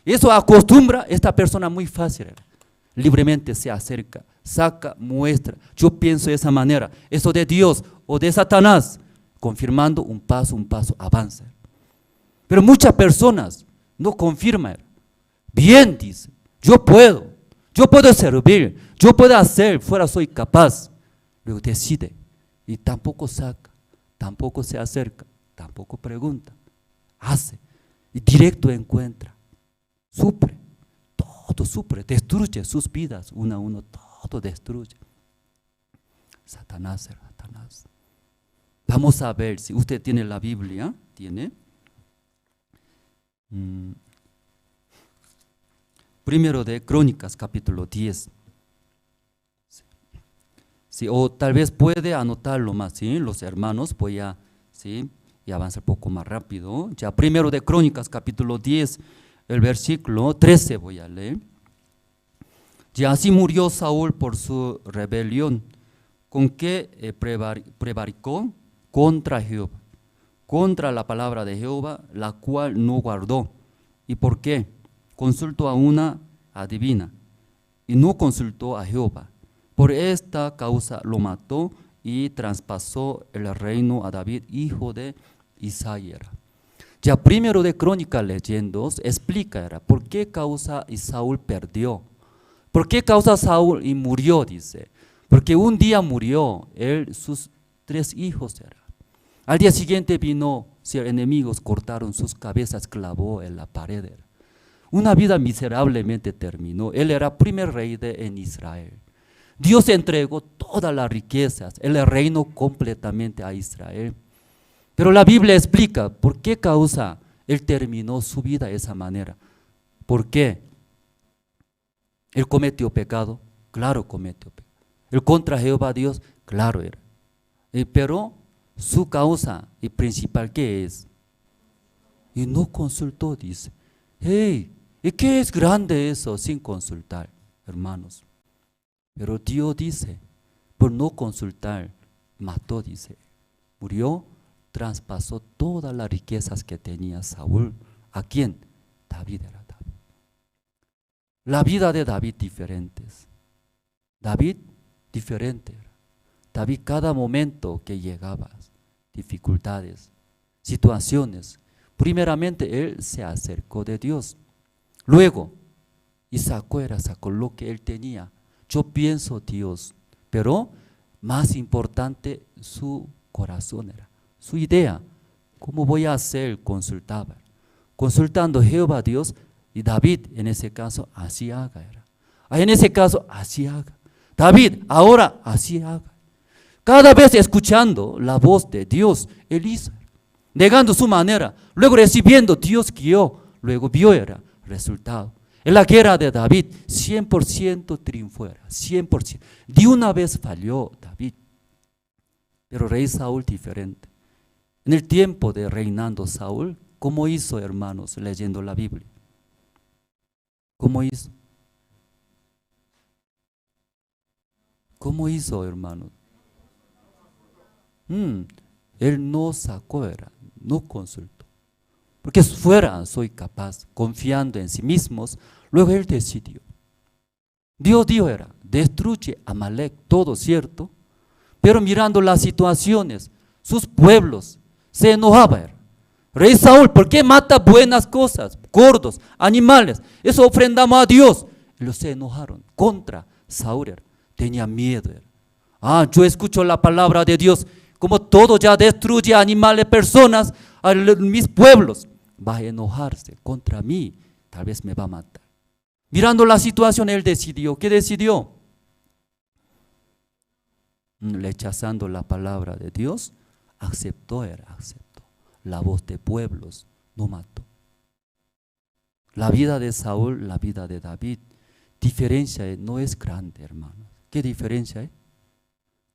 Eso acostumbra esta persona muy fácil. Libremente se acerca, saca, muestra. Yo pienso de esa manera. Eso de Dios o de Satanás, confirmando un paso, avanza. Pero muchas personas no confirman. Bien, dice, yo puedo servir, yo puedo hacer, fuera soy capaz. Luego decide y tampoco saca, tampoco se acerca, tampoco pregunta, hace y directo encuentra, sufre, todo sufre, destruye sus vidas, uno a uno, todo destruye. Satanás. Vamos a ver si usted tiene la Biblia, ¿tiene? Primero de Crónicas, capítulo 10. Sí, o tal vez puede anotarlo más, ¿sí? Los hermanos, voy a, ¿sí? Y avanzar un poco más rápido. Ya primero de Crónicas, capítulo 10, el versículo 13 voy a leer. Ya así murió Saúl por su rebelión, con que prevaricó contra Jehová, contra la palabra de Jehová, la cual no guardó. ¿Y por qué? Consultó a una adivina y no consultó a Jehová. Por esta causa lo mató y traspasó el reino a David, hijo de Isaí. Ya primero de Crónicas leyendo, explica por qué causa Saúl perdió. ¿Por qué causa Saúl y murió? Dice. Porque un día murió él, sus 3 hijos eran. Al día siguiente vino, enemigos cortaron sus cabezas, clavó en la pared. Una vida miserablemente terminó. Él era primer rey en Israel. Dios entregó todas las riquezas, el reino completamente a Israel. Pero la Biblia explica por qué causa él terminó su vida de esa manera. ¿Por qué? Él cometió pecado, claro cometió pecado. Él contra Jehová Dios, claro era. Pero su causa y principal, ¿qué es? Y no consultó, dice. Hey, ¿y qué es grande eso sin consultar, hermanos? Pero Dios dice, por no consultar, mató, dice. Murió, traspasó todas las riquezas que tenía Saúl. ¿A quién? David era David. La vida de David diferentes. David diferente era. David cada momento que llegaba, dificultades, situaciones, primeramente él se acercó de Dios. Luego, y sacó lo que él tenía. Yo pienso Dios, pero más importante su corazón era, su idea. ¿Cómo voy a hacer? Consultaba. Consultando Jehová Dios, y David en ese caso así haga era. En ese caso así haga. David ahora así haga. Cada vez escuchando la voz de Dios, él hizo, negando su manera, luego recibiendo, Dios guió, luego vio era resultado. En la guerra de David, 100% triunfó, 100%. De una vez falló David, pero rey Saúl diferente. En el tiempo de reinando Saúl, ¿cómo hizo, hermanos, leyendo la Biblia? ¿Cómo hizo? ¿Cómo hizo, hermanos? Él no sacó, no consultó. Porque fuera soy capaz, confiando en sí mismos, luego él decidió. Dios dijo destruye a Amalek, todo cierto, pero mirando las situaciones, sus pueblos, se enojaba. Rey Saúl, ¿por qué mata buenas cosas, gordos, animales? Eso ofrendamos a Dios. Ellos se enojaron contra Saúl, tenía miedo. Yo escucho la palabra de Dios, como todo ya destruye animales, personas, a mis pueblos, va a enojarse contra mí, tal vez me va a matar. Mirando la situación, él decidió. ¿Qué decidió? Rechazando la palabra de Dios, aceptó la voz de pueblos, no mató. La vida de Saúl, la vida de David, diferencia no es grande, hermanos. ¿Qué diferencia es?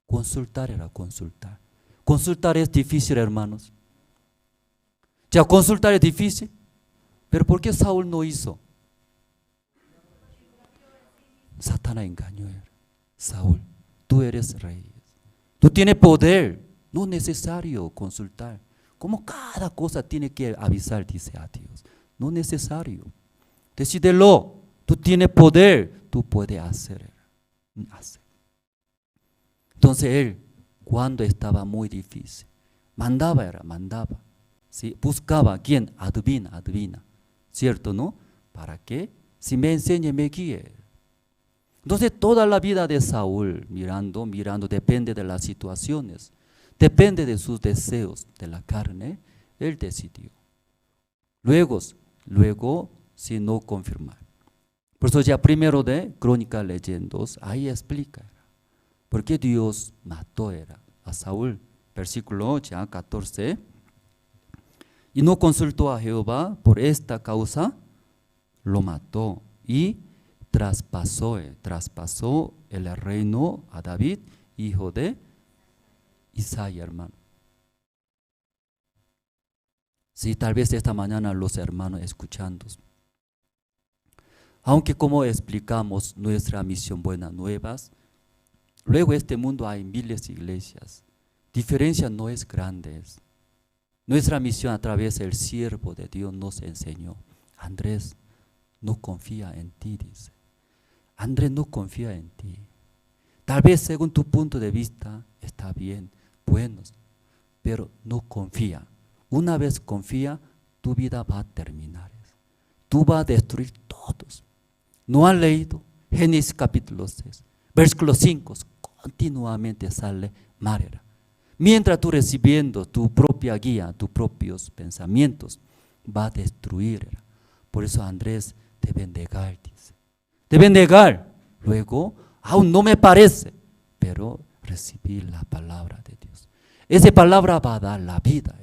Consultar era consultar. Consultar es difícil, hermanos. Ya consultar es difícil, pero ¿por qué Saúl no hizo? Satanás engañó. Saúl, tú eres rey, tú tienes poder, no es necesario consultar. Como cada cosa tiene que avisar, dice a Dios, no es necesario. Decídelo, tú tienes poder, tú puedes hacer. Entonces él, cuando estaba muy difícil, mandaba, ¿sí? Buscaba a quién, adivina, ¿cierto, no? ¿Para qué? Si me enseñe, me guíe. Entonces toda la vida de Saúl, mirando, depende de las situaciones, depende de sus deseos de la carne, él decidió. Luego, si no confirmar. Por eso ya primero de Crónicas Leyendos, ahí explica. ¿Por qué Dios mató a Saúl? Versículo 14. Y no consultó a Jehová, por esta causa lo mató y traspasó el reino a David, hijo de Isaías, hermano. Sí, tal vez esta mañana los hermanos escuchando. Aunque como explicamos nuestra misión Buenas Nuevas, luego en este mundo hay miles de iglesias. Diferencia no es grande. Nuestra misión a través del siervo de Dios nos enseñó. Andrés, no confía en ti, dice. Andrés, no confía en ti. Tal vez según tu punto de vista está bien, bueno, pero no confía. Una vez confía, tu vida va a terminar. Tú vas a destruir todos. ¿No han leído Génesis capítulo 6, versículo 5? continuamente sale mal. Era. Mientras tú recibiendo tu propia guía, tus propios pensamientos, va a destruir. Era. Por eso Andrés debe negar, dice. Debe negar. Luego, aún no me parece, pero recibir la palabra de Dios. Esa palabra va a dar la vida.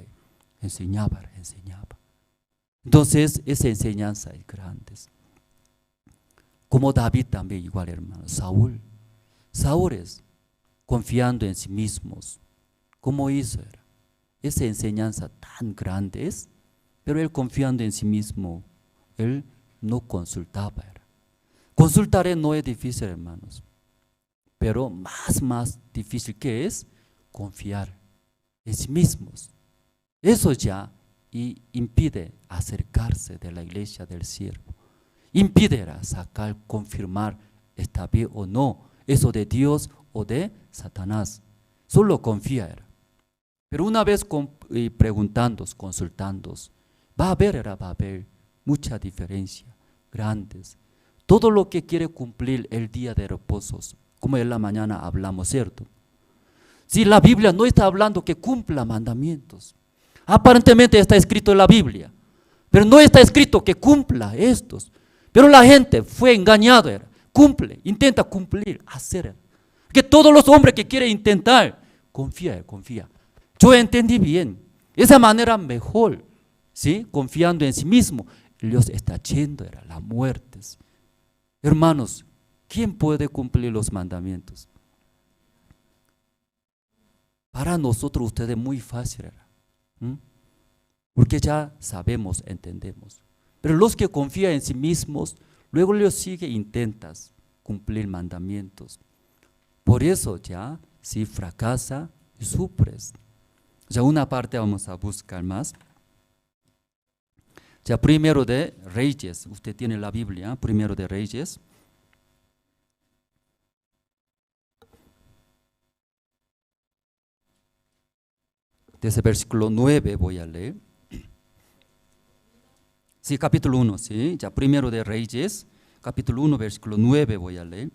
Enseñaba. Entonces, esa enseñanza es grande. Como David también igual, hermano. Saúl es confiando en sí mismos. ¿Cómo hizo? Esa enseñanza tan grande es, pero él confiando en sí mismo, él no consultaba. Consultar no es difícil, hermanos, pero más difícil que es confiar en sí mismos. Eso ya impide acercarse de la iglesia del siervo. Impide sacar, confirmar, está bien o no, eso de Dios o de Satanás. Solo confía. Pero una vez preguntando, consultando, va a haber mucha diferencia, grandes. Todo lo que quiere cumplir el día de reposos, como en la mañana hablamos, ¿cierto? Si la Biblia no está hablando que cumpla mandamientos, aparentemente está escrito en la Biblia, pero no está escrito que cumpla estos. Pero la gente fue engañada, cumple, intenta cumplir, hacer. Que todos los hombres que quieren intentar, confía. Yo entendí bien, esa manera mejor, ¿sí? Confiando en sí mismo, Dios está yendo a las muertes. Hermanos, ¿quién puede cumplir los mandamientos? Para nosotros ustedes es muy fácil, porque ya sabemos, entendemos. Pero los que confían en sí mismos, luego los sigue, intentas cumplir mandamientos. Por eso ya, si fracasa, sufres. Ya una parte vamos a buscar más. Ya primero de Reyes, usted tiene la Biblia, primero de Reyes. Desde versículo 9 voy a leer. Sí, capítulo 1, sí, ya primero de Reyes, capítulo 1, versículo 9 voy a leer.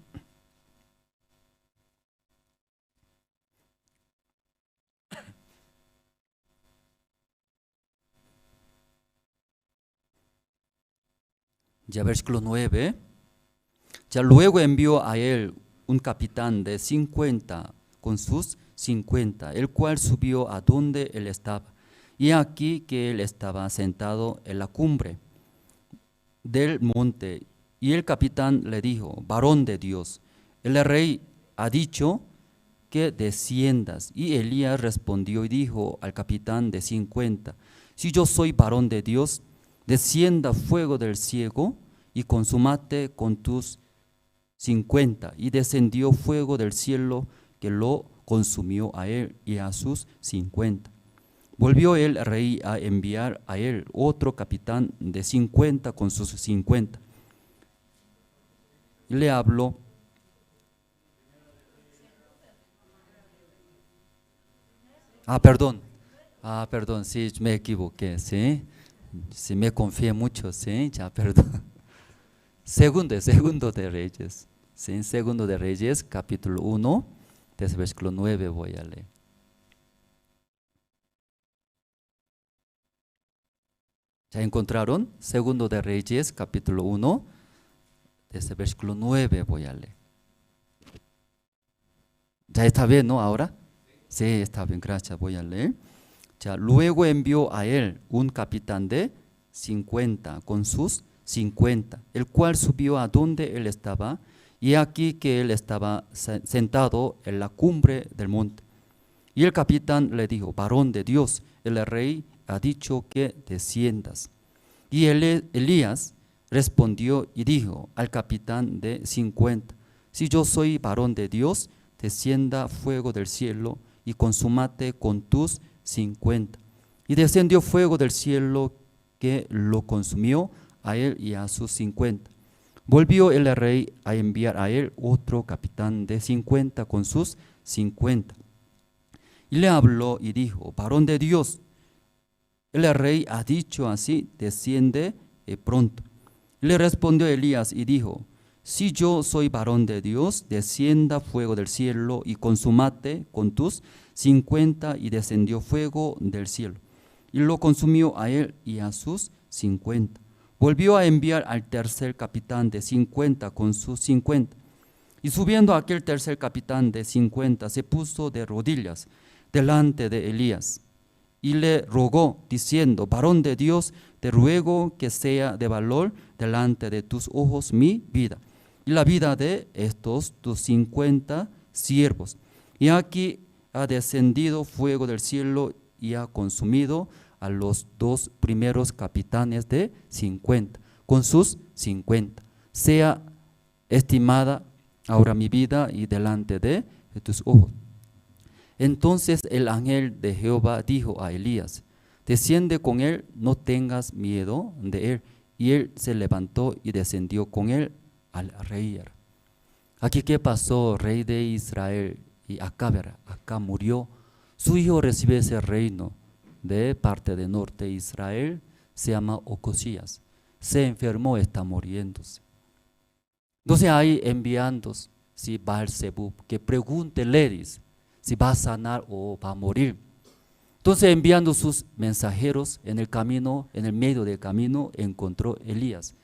Ya versículo 9, ya luego envió a él un capitán de 50 con sus 50, el cual subió a donde él estaba. Y aquí que él estaba sentado en la cumbre del monte, y el capitán le dijo: varón de Dios, el rey ha dicho que desciendas. Y Elías respondió y dijo al capitán de 50: si yo soy varón de Dios, descienda fuego del cielo y consumate con tus 50. Y descendió fuego del cielo que lo consumió a él y a sus 50. Volvió el rey a enviar a él otro capitán de 50 con sus 50. Y le habló. Perdón, sí, me equivoqué, sí. Sí, me confié mucho, sí, ya, perdón. Segundo de Reyes, sí, segundo de Reyes, capítulo 1, desde versículo 9 voy a leer. ¿Ya encontraron? Segundo de Reyes, capítulo 1, desde versículo 9 voy a leer. ¿Ya está bien, no, ahora? Sí, está bien, gracias, voy a leer. Ya, luego envió a él un capitán de 50 con sus 50, el cual subió a donde él estaba, y aquí que él estaba sentado en la cumbre del monte. Y el capitán le dijo: varón de Dios, el rey ha dicho que desciendas. Y Elías respondió y dijo al capitán de 50: si yo soy varón de Dios, descienda fuego del cielo y consumate con tus 50. Y descendió fuego del cielo que lo consumió a él y a sus 50. Volvió el rey a enviar a él otro capitán de 50 con sus 50. Y le habló y dijo: varón de Dios, el rey ha dicho así, desciende pronto. Y le respondió Elías y dijo: si yo soy varón de Dios, descienda fuego del cielo y consumate con tus 50. Y descendió fuego del cielo y lo consumió a él y a sus 50. Volvió a enviar al tercer capitán de 50 con sus 50. Y subiendo aquel tercer capitán de 50, se puso de rodillas delante de Elías y le rogó, diciendo: varón de Dios, te ruego que sea de valor delante de tus ojos mi vida y la vida de estos tus 50 siervos. Y aquí ha descendido fuego del cielo y ha consumido a los 2 primeros capitanes de 50, con sus 50. Sea estimada ahora mi vida y delante de tus ojos. Entonces el ángel de Jehová dijo a Elías: desciende con él, no tengas miedo de él. Y él se levantó y descendió con él al rey. Aquí, ¿qué pasó? Rey de Israel, y acá murió. Su hijo recibe ese reino de parte del norte de Israel, se llama Ocosías. Se enfermó, está muriéndose. Entonces ahí enviando, si Baal-Zebub, que pregunte, le dice, si va a sanar o va a morir. Entonces enviando sus mensajeros en el camino, en el medio del camino, encontró Elías.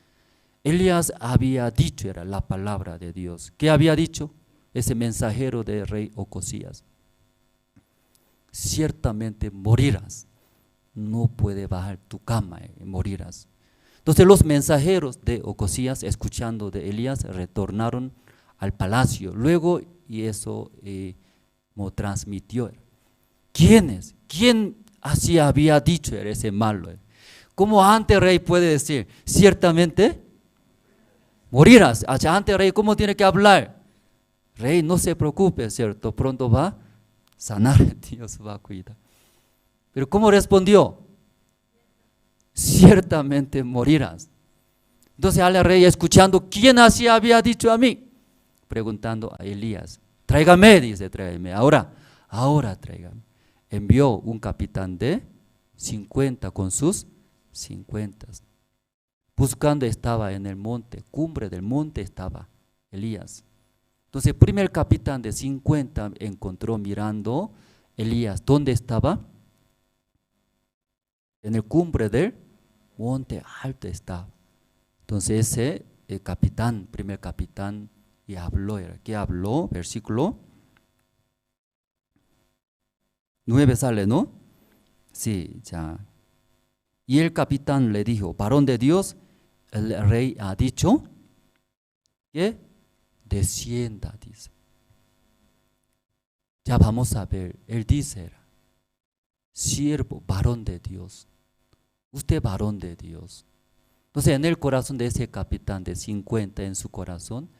Elías había dicho, era la palabra de Dios. ¿Qué había dicho ese mensajero del rey Ocosías? Ciertamente morirás, no puede bajar tu cama, morirás. Entonces los mensajeros de Ocosías, escuchando de Elías, retornaron al palacio. Luego, y eso me transmitió, ¿quiénes? ¿Quién así había dicho ese malo? ¿Cómo antes rey puede decir, ciertamente morirás? Antes rey, ¿cómo tiene que hablar? Rey, no se preocupe, ¿cierto? Pronto va a sanar, Dios va a cuidar. Pero ¿cómo respondió? Ciertamente morirás. Entonces al rey, escuchando, ¿quién así había dicho a mí? Preguntando a Elías, tráigame, dice, tráigame, ahora tráigame. Envió un capitán de 50 con sus 50. Buscando, estaba en el monte, cumbre del monte estaba Elías. Entonces el primer capitán de 50 encontró mirando Elías. ¿Dónde estaba? En el cumbre del monte alto estaba. Entonces ese el capitán, primer capitán, y habló. ¿Qué habló? Versículo 9 sale, ¿no? Sí, ya. Y el capitán le dijo, varón de Dios, el rey ha dicho que descienda, dice. Ya vamos a ver, él dice, siervo, varón de Dios, usted varón de Dios. Entonces en el corazón de ese capitán de 50, en su corazón,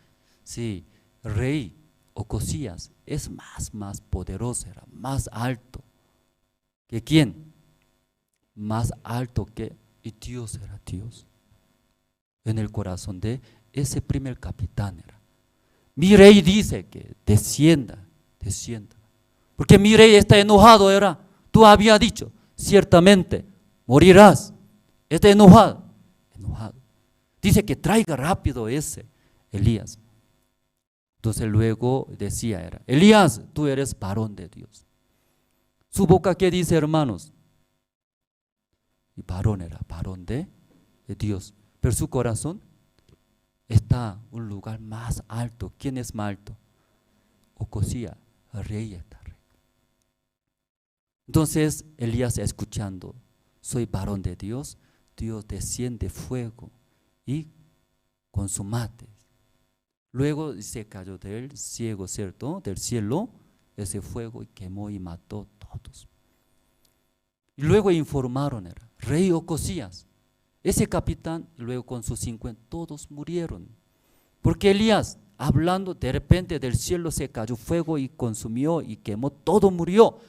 sí, rey Ocosías es más poderoso, era más alto que quién, más alto que, y Dios era Dios. En el corazón de ese primer capitán era, mi rey dice que descienda, porque mi rey está enojado, era, tú habías dicho, ciertamente morirás, está enojado, dice que traiga rápido ese Elías. Entonces luego decía, era, Elías, tú eres varón de Dios. Su boca, ¿qué dice, hermanos? Y varón era, varón de Dios. Pero su corazón está en un lugar más alto. ¿Quién es más alto? Ocosías, el rey está. Entonces Elías escuchando, soy varón de Dios, Dios desciende fuego y consumate. Luego se cayó del cielo, ¿cierto? Del cielo, ese fuego y quemó y mató todos. Y luego informaron, era, rey Ocosías, ese capitán, luego con sus 50, todos murieron. Porque Elías, hablando, de repente del cielo se cayó fuego y consumió y quemó, todo murió.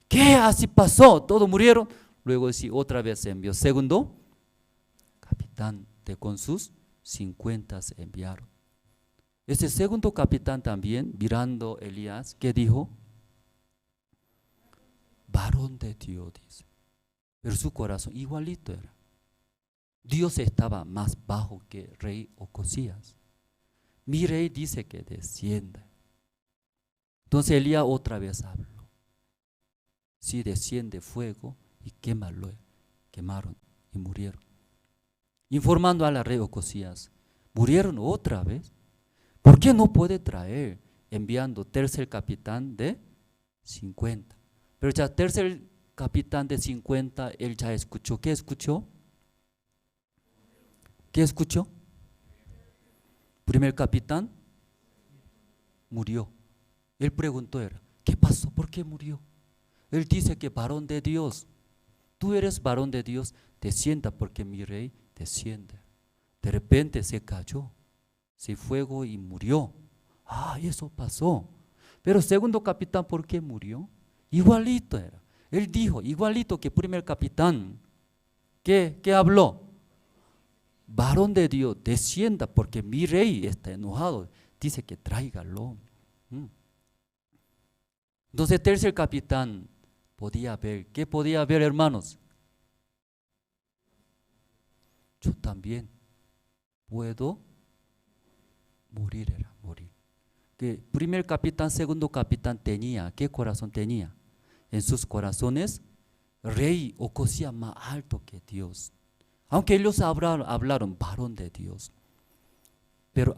¿Qué así pasó? Todos murieron. Luego sí, otra vez se envió. Segundo, capitán de con sus 50 se enviaron. Ese segundo capitán también, mirando Elías, ¿qué dijo? Varón de Dios, dice. Pero su corazón igualito era. Dios estaba más bajo que rey Ocosías. mi rey dice que descienda. Entonces Elías otra vez habló. Si desciende fuego y quémalo. Quemaron y murieron. Informando a la rey Ocosías, murieron otra vez. ¿Por qué no puede traer? Enviando tercer capitán de 50. Pero ya tercer capitán de 50, él ya escuchó. ¿Qué escuchó? ¿Qué escuchó? Primer capitán murió. Él preguntó, ¿qué pasó? ¿Por qué murió? Él dice que varón de Dios, tú eres varón de Dios, descienda porque mi rey desciende. De repente se cayó, se fuego y murió. Eso pasó. Pero segundo capitán, ¿por qué murió? Igualito era. Él dijo, igualito que primer capitán. ¿Qué habló? Varón de Dios, descienda porque mi rey está enojado. Dice que tráigalo. Entonces tercer capitán podía ver. ¿Qué podía ver, hermanos? Yo también puedo morir, morir. Que primer capitán, segundo capitán tenía, ¿qué corazón tenía? En sus corazones, rey Ocosías más alto que Dios. Aunque ellos hablaron varón de Dios. Pero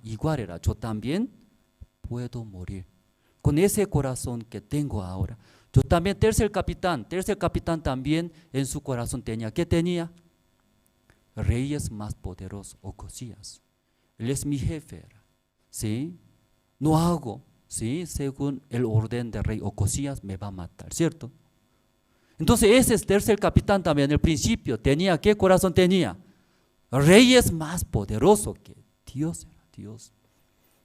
igual era, yo también puedo morir. Con ese corazón que tengo ahora. Yo también, tercer capitán también en su corazón tenía. ¿Qué tenía? Rey es más poderoso, Ocosías. Él es mi jefe. ¿Sí? No hago, ¿sí? Según el orden del rey Ocosías, me va a matar, ¿cierto? Entonces ese es tercer capitán también. En el principio tenía, ¿qué corazón tenía? Rey es más poderoso que Dios.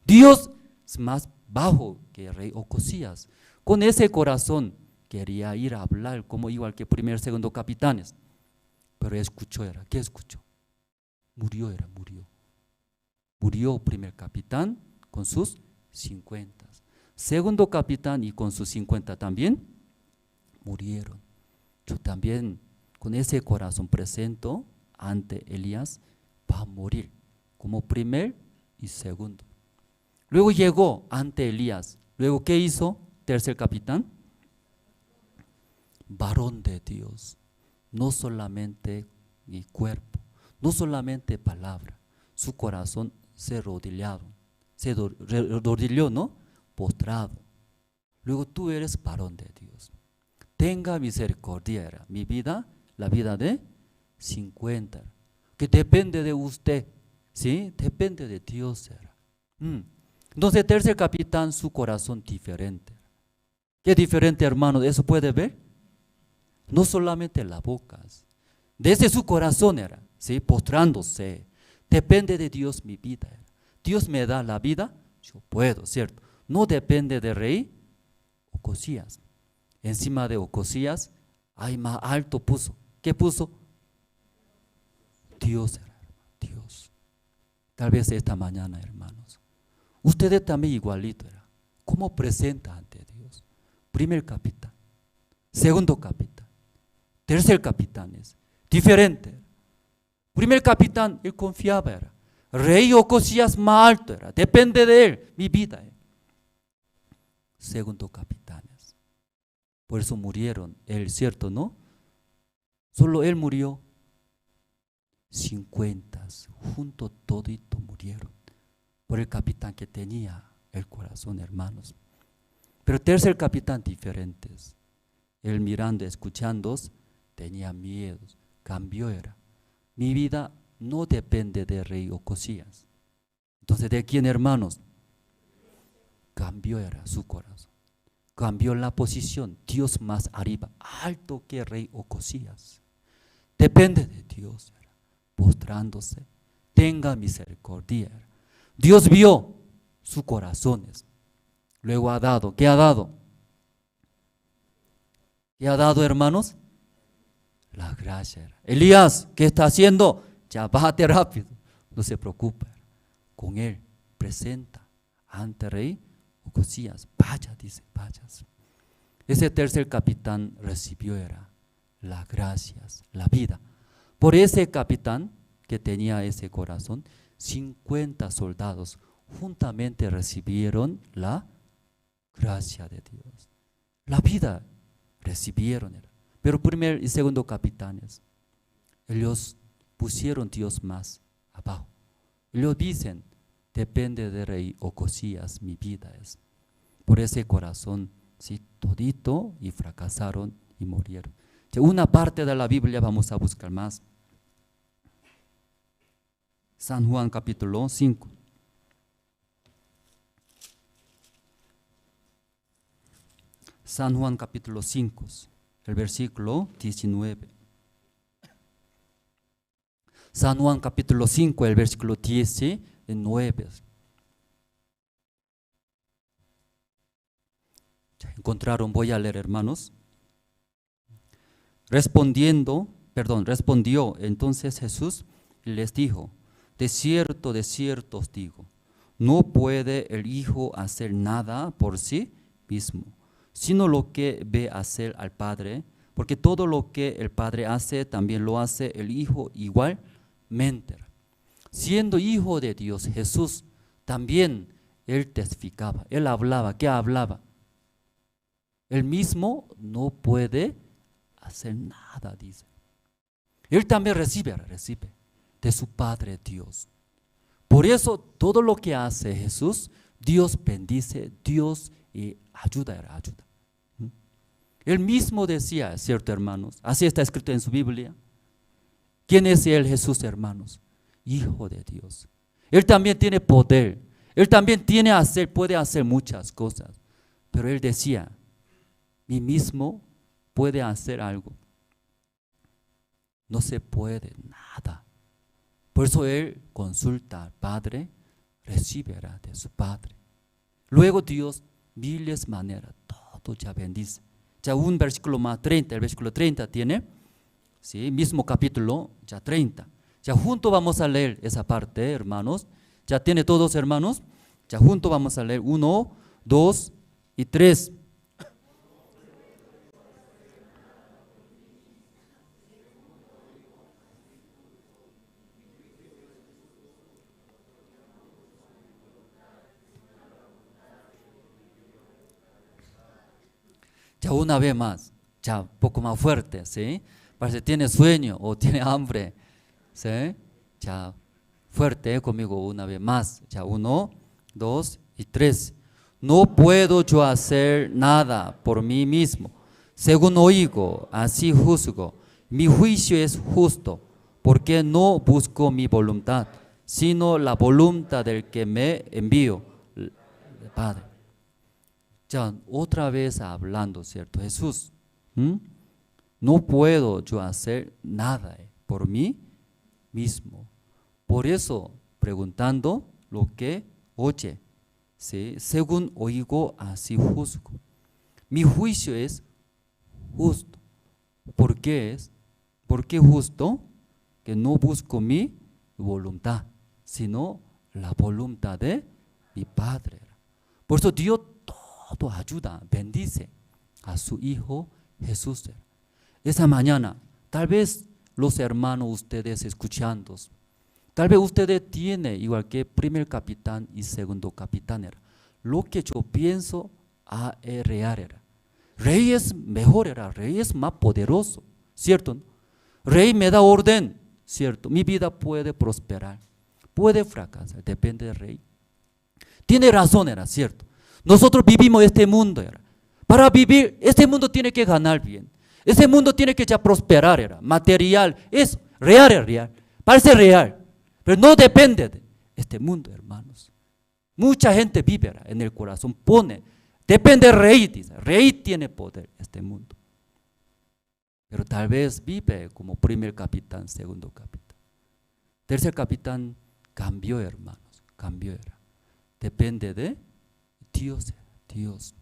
Dios es más bajo que el rey Ocosías. Con ese corazón quería ir a hablar como igual que primer, segundo capitanes. Pero escuchó, ¿qué escuchó? Murió. Murió primer capitán con sus 50. Segundo capitán y con sus 50 también murieron. Yo también con ese corazón presento ante Elías va a morir como primer y segundo. Luego llegó ante Elías. Luego, ¿qué hizo? Tercer capitán. Varón de Dios. No solamente mi cuerpo, no solamente palabra. Su corazón se rodilló, ¿no? Postrado. Luego tú eres varón de Dios. Tenga misericordia, mi vida, la vida de 50, que depende de usted, ¿sí? Depende de Dios. Entonces, tercer capitán, su corazón diferente. ¿Qué diferente, hermano? ¿Eso puede ver? No solamente la boca, desde su corazón ¿sí? Postrándose. Depende de Dios mi vida. Dios me da la vida, yo puedo, ¿cierto? No depende de rey Ocosías. Encima de Ocosías, hay más alto puso. ¿Qué puso? Dios. Tal vez esta mañana, hermanos, ustedes también igualito. ¿Cómo presenta ante Dios? Primer capitán, segundo capitán, tercer capitán es diferente. Primer capitán, él confiaba, rey Ocosías más alto, depende de él, mi vida. Segundo capitanes, por eso murieron, él, ¿cierto, no? Solo él murió. 50, junto todito murieron, por el capitán que tenía el corazón, hermanos. Pero tercer capitán diferentes, él mirando, escuchando, tenía miedo, cambió mi vida no depende de rey Ocosías. Entonces, ¿de quién, hermanos? Cambió su corazón, cambió la posición, Dios más arriba, alto que rey Ocosías. Depende de Dios, postrándose, tenga misericordia. Dios vio sus corazones, luego ha dado. ¿Qué ha dado? ¿Qué ha dado, hermanos? La gracia. Elías, ¿qué está haciendo? Ya bájate rápido, no se preocupe. Con él presenta ante rey Ocosías. Vaya, dice, vayas. Ese tercer capitán recibió las gracias, la vida. Por ese capitán que tenía ese corazón, 50 soldados juntamente recibieron la gracia de Dios. La vida recibieron. Pero primer y segundo capitanes, ellos pusieron Dios más abajo. Ellos dicen, depende de rey Ocosías, mi vida es. Por ese corazón, sí, todito, y fracasaron y murieron. Una parte de la Biblia vamos a buscar más. San Juan capítulo 5. San Juan capítulo 5, el versículo 19. San Juan capítulo 5, el versículo 19. ¿Ya encontraron? Voy a leer, hermanos. Respondió entonces Jesús y les dijo, de cierto os digo, no puede el Hijo hacer nada por sí mismo, sino lo que ve hacer al Padre, porque todo lo que el Padre hace, también lo hace el Hijo igualmente. Siendo Hijo de Dios, Jesús también, Él testificaba, Él hablaba. ¿Qué hablaba? Él mismo no puede hacer nada, dice. Él también recibe de su Padre Dios. Por eso todo lo que hace Jesús, Dios bendice, Dios ayuda. Él mismo decía, ¿cierto, hermanos? Así está escrito en su Biblia. ¿Quién es Él, Jesús, hermanos? Hijo de Dios. Él también tiene poder. Él también puede hacer muchas cosas. Pero Él decía, mí mismo puede hacer algo. No se puede nada. Por eso Él consulta al Padre, recibirá de su Padre. Luego Dios, miles maneras, todo ya bendice. Ya un versículo más, 30, el versículo 30 tiene, ¿sí? Mismo capítulo, ya 30. Ya junto vamos a leer esa parte, hermanos. Ya tiene todos, hermanos. Ya junto vamos a leer 1, 2 y 3. Ya una vez más, ya un poco más fuerte, ¿sí? Parece que tiene sueño o tiene hambre, ¿sí? Ya fuerte conmigo una vez más, ya 1, 2 y 3. No puedo yo hacer nada por mí mismo, según oigo, así juzgo. Mi juicio es justo, porque no busco mi voluntad, sino la voluntad del que me envió, el Padre. Ya otra vez hablando, ¿cierto? Jesús, no puedo yo hacer nada por mí mismo. Por eso, preguntando lo que oye, ¿sí? Según oigo, así juzgo. Mi juicio es justo. ¿Por qué es? ¿Por qué justo? Que no busco mi voluntad, sino la voluntad de mi Padre. Por eso Dios todo ayuda, bendice a su Hijo Jesús. Esa mañana, tal vez los hermanos, ustedes escuchando, tal vez ustedes tienen igual que primer capitán y segundo capitán. Lo que yo pienso es real. Rey es mejor, rey es más poderoso, ¿cierto? Rey me da orden, ¿cierto? Mi vida puede prosperar, puede fracasar, depende del rey. Tiene razón, ¿cierto? Nosotros vivimos este mundo. Para vivir, este mundo tiene que ganar bien. Este mundo tiene que ya prosperar. Material, es real. Parece real, pero no depende de este mundo, hermanos. Mucha gente vive en el corazón, depende del rey, dice. Rey tiene poder este mundo. Pero tal vez vive como primer capitán, segundo capitán. Tercer capitán cambió, hermanos, cambió. Depende de Dios.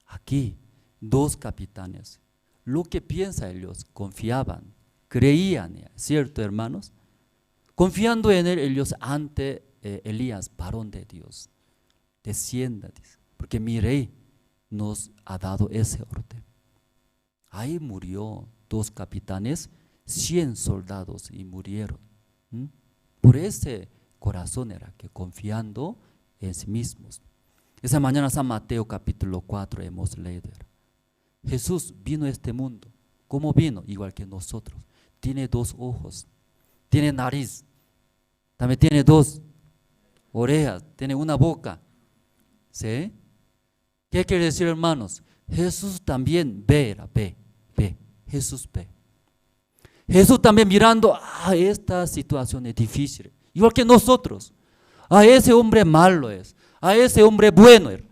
Aquí, dos capitanes, lo que piensan ellos, confiaban, creían, ¿cierto, hermanos? Confiando en él, ellos ante Elías, varón de Dios, descienda, dice, porque mi rey nos ha dado ese orden. Ahí murió dos capitanes, 100 soldados y murieron. Por ese corazón era que confiando en sí mismos. Esa mañana San Mateo capítulo 4 hemos leído. Jesús vino a este mundo. ¿Cómo vino? Igual que nosotros. Tiene 2 ojos, tiene nariz, también tiene 2 orejas, tiene una boca. ¿Sí? ¿Qué quiere decir, hermanos? Jesús también ve. Jesús ve. Jesús también mirando, esta situación es difícil, igual que nosotros. Ese hombre malo es, ese hombre bueno es.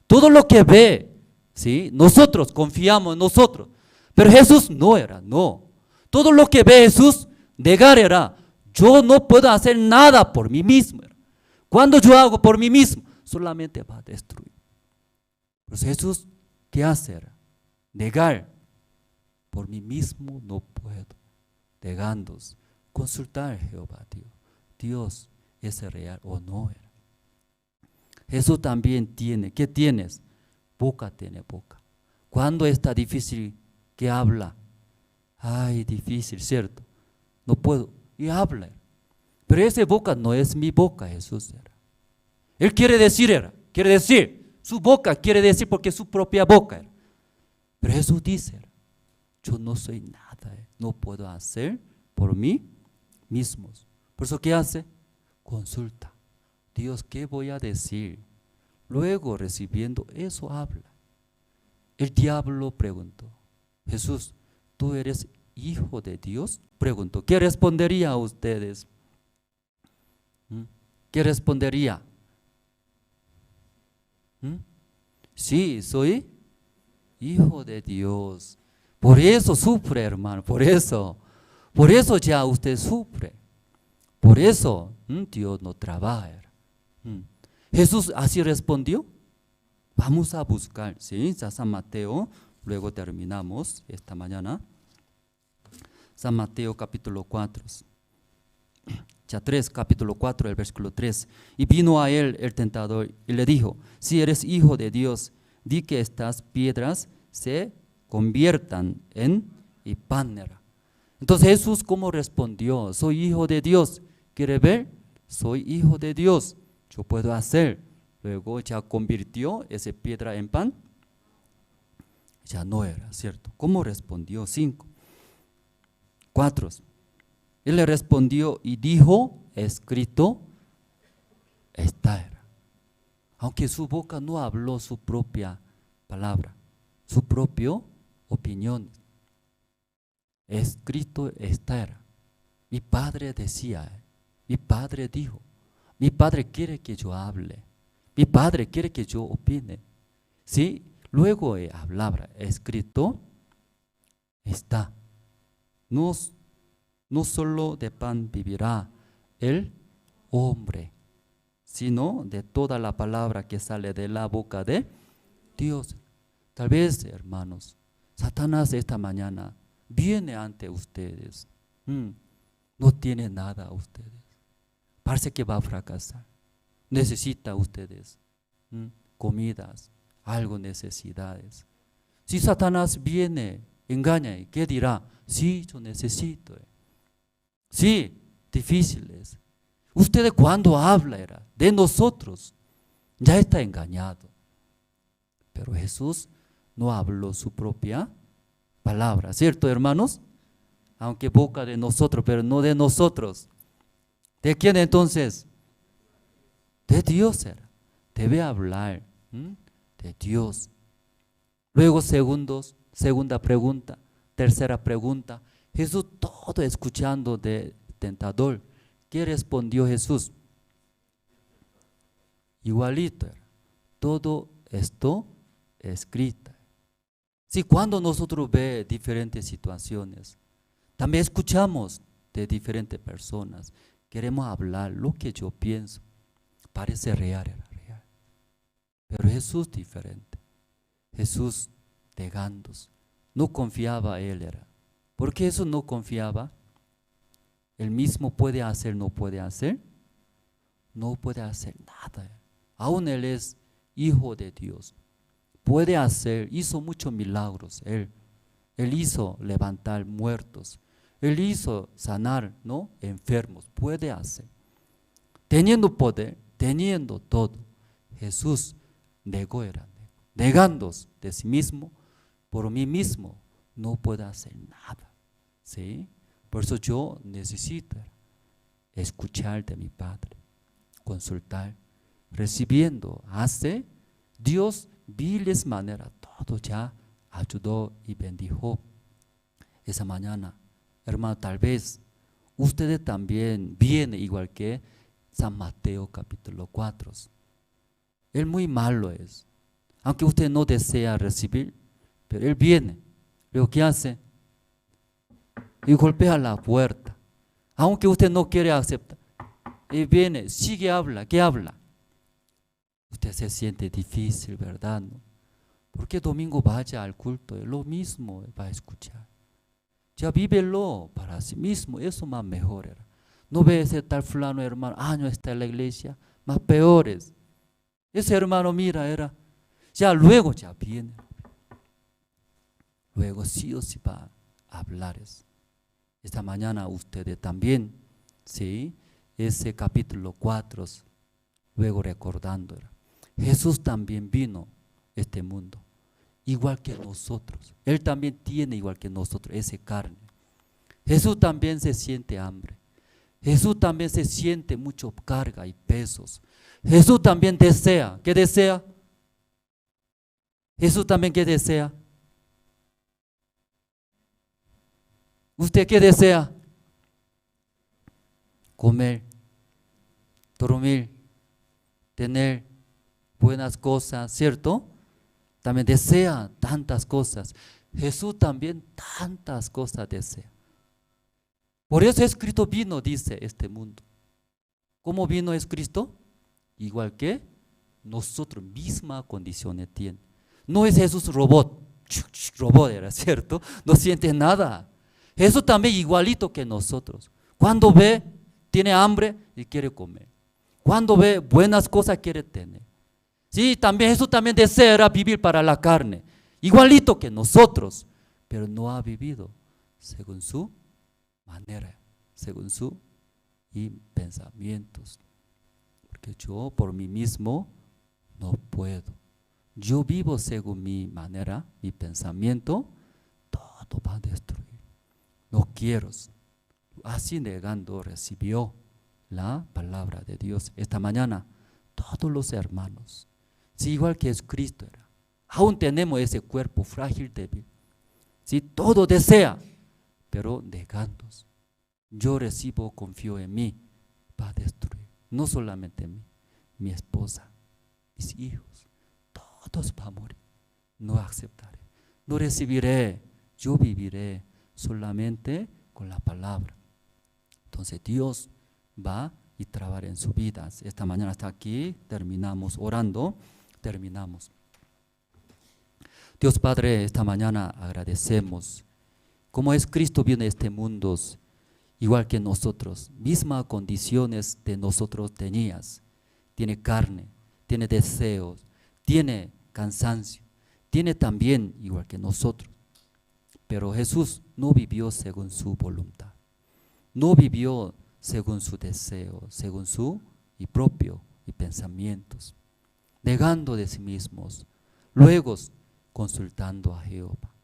Todo lo que ve, ¿sí? Nosotros confiamos en nosotros, pero Jesús no era, no. Todo lo que ve Jesús, negar era, yo no puedo hacer nada por mí mismo. Cuando yo hago por mí mismo, solamente va a destruir. Pues Jesús, ¿qué hacer? Negar, por mí mismo no puedo. Negándose, consultar a Jehová, Dios es real o no era. Jesús también tiene, ¿qué tienes? Boca tiene boca. Cuando está difícil, ¿qué habla? Difícil, ¿cierto? No puedo, y habla. Pero esa boca no es mi boca, Jesús era. Él quiere decir, su boca quiere decir porque es su propia boca era. Pero Jesús dice, yo no soy nada, no puedo hacer por mí mismos. Por eso, ¿qué hace? Consulta. Dios, ¿qué voy a decir? Luego, recibiendo eso, habla. El diablo preguntó, Jesús, ¿tú eres hijo de Dios? Preguntó. ¿Qué respondería a ustedes? ¿Qué respondería? Sí, soy hijo de Dios. Por eso sufre, hermano, por eso ya usted sufre. Por eso Dios no trabaja. Jesús así respondió. Vamos a buscar, ¿sí? San Mateo, luego terminamos esta mañana. San Mateo capítulo 4. Capítulo 4, el versículo 3. Y vino a él el tentador y le dijo, si eres hijo de Dios, di que estas piedras se conviertan en pan. Entonces Jesús, ¿cómo respondió? Soy hijo de Dios. ¿Quiere ver? Soy hijo de Dios. Yo puedo hacer. Luego ya convirtió esa piedra en pan. Ya no era, ¿cierto? ¿Cómo respondió? 5. 4. Él le respondió y dijo, escrito está. Aunque su boca no habló su propia palabra, su propia opinión, escrito está. Mi padre decía, mi padre dijo, mi padre quiere que yo hable, mi padre quiere que yo opine. ¿Sí? Luego hablaba, escrito está. No solo de pan vivirá el hombre, sino de toda la palabra que sale de la boca de Dios. Tal vez, hermanos, Satanás esta mañana viene ante ustedes. No tiene nada a ustedes. Parece que va a fracasar. Necesita ustedes comidas, algo, necesidades. Si Satanás viene, engaña, ¿qué dirá? Sí, yo necesito. Sí, difíciles. Usted cuando habla de nosotros, ya está engañado. Pero Jesús no habló su propia palabra, ¿cierto, hermanos? Aunque boca de nosotros, pero no de nosotros. ¿De quién entonces? De Dios era. Debe hablar de Dios. Luego segunda pregunta, tercera pregunta. Jesús todo escuchando del tentador. ¿Qué respondió Jesús? Igualito. Todo esto escrito. Sí, cuando nosotros vemos diferentes situaciones, también escuchamos de diferentes personas. Queremos hablar lo que yo pienso. Parece real, era real. Pero Jesús diferente. Jesús negándose. No confiaba él era. ¿Por qué Jesús no confiaba? Él mismo puede hacer, no puede hacer. No puede hacer nada. Aún él es hijo de Dios. Puede hacer, hizo muchos milagros. Él hizo levantar muertos. Él hizo sanar, ¿no? Enfermos. Puede hacer. teniendo poder, teniendo todo, Jesús negándose de sí mismo, por mí mismo no puedo hacer nada. ¿Sí? Por eso yo necesito escuchar de mi Padre, consultar, recibiendo, hace Dios viles manera, todo ya ayudó y bendijo. Esa mañana, hermano, tal vez ustedes también vienen igual que San Mateo capítulo 4. Él muy malo es, aunque usted no desea recibir, pero él viene. Luego, ¿qué hace? Y golpea la puerta, aunque usted no quiere aceptar. Y viene, sigue, habla, ¿qué habla? Usted se siente difícil, ¿verdad? ¿No? Porque domingo vaya al culto, es lo mismo va a escuchar. Ya vívelo para sí mismo, eso más mejor era. No ve ese tal fulano hermano, no está en la iglesia, más peores. Ese hermano, mira, era, ya luego ya viene. Luego sí o sí va a hablar eso. Esta mañana ustedes también, ¿sí? Ese capítulo 4, luego recordando, Jesús también vino a este mundo, igual que nosotros. Él también tiene, igual que nosotros, ese carne. Jesús también se siente hambre. Jesús también se siente mucho carga y pesos. Jesús también desea, ¿qué desea? Jesús también, ¿qué desea? ¿Usted qué desea? Comer, dormir, tener buenas cosas, ¿cierto? También desea tantas cosas. Jesús también tantas cosas desea. Por eso es Cristo vino, dice, este mundo. ¿Cómo vino es Cristo? Igual que nosotros, misma condiciones tiene. No es Jesús robot, robot era, ¿cierto? No siente nada. Jesús también igualito que nosotros. Cuando ve, tiene hambre y quiere comer. Cuando ve buenas cosas quiere tener. Sí, también Jesús también desea vivir para la carne, igualito que nosotros, pero no ha vivido según su manera, según sus pensamientos. Porque yo por mí mismo no puedo. Yo vivo según mi manera, mi pensamiento, todo va a destruir. No quiero. Así negando recibió la palabra de Dios. Esta mañana todos los hermanos, sí, igual que es Cristo era, aún tenemos ese cuerpo frágil, débil. Sí, todo desea, pero negándose. Yo recibo, confío en mí, va a destruir. No solamente mí, mi esposa, mis hijos, todos van a morir. No aceptaré, no recibiré, yo viviré solamente con la palabra. Entonces Dios va y trabajar en su vida. Esta mañana hasta aquí, terminamos orando, terminamos. Dios Padre, esta mañana agradecemos, como es Cristo viene a este mundo, igual que nosotros, mismas condiciones de nosotros tenías. Tiene carne, tiene deseos, tiene cansancio, tiene también igual que nosotros. Pero Jesús no vivió según su voluntad, no vivió según su deseo, según su propio pensamientos, negando de sí mismos, luego consultando a Jehová,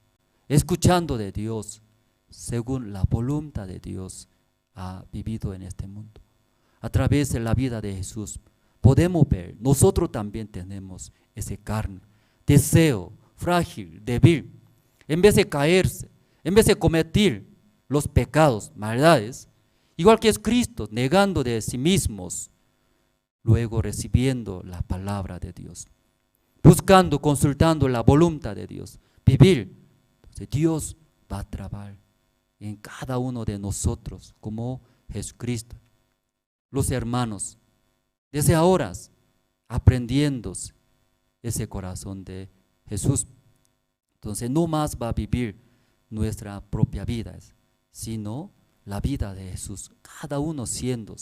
escuchando de Dios, según la voluntad de Dios ha vivido en este mundo. A través de la vida de Jesús podemos ver, nosotros también tenemos ese carne, deseo frágil, débil. En vez de caerse, en vez de cometer los pecados, maldades, igual que es Cristo, negando de sí mismos, luego recibiendo la palabra de Dios, buscando, consultando la voluntad de Dios, vivir. Entonces Dios va a trabajar en cada uno de nosotros como Jesucristo. Los hermanos, desde ahora, aprendiendo ese corazón de Jesús. Entonces no más va a vivir nuestra propia vida, sino la vida de Jesús, cada uno siendo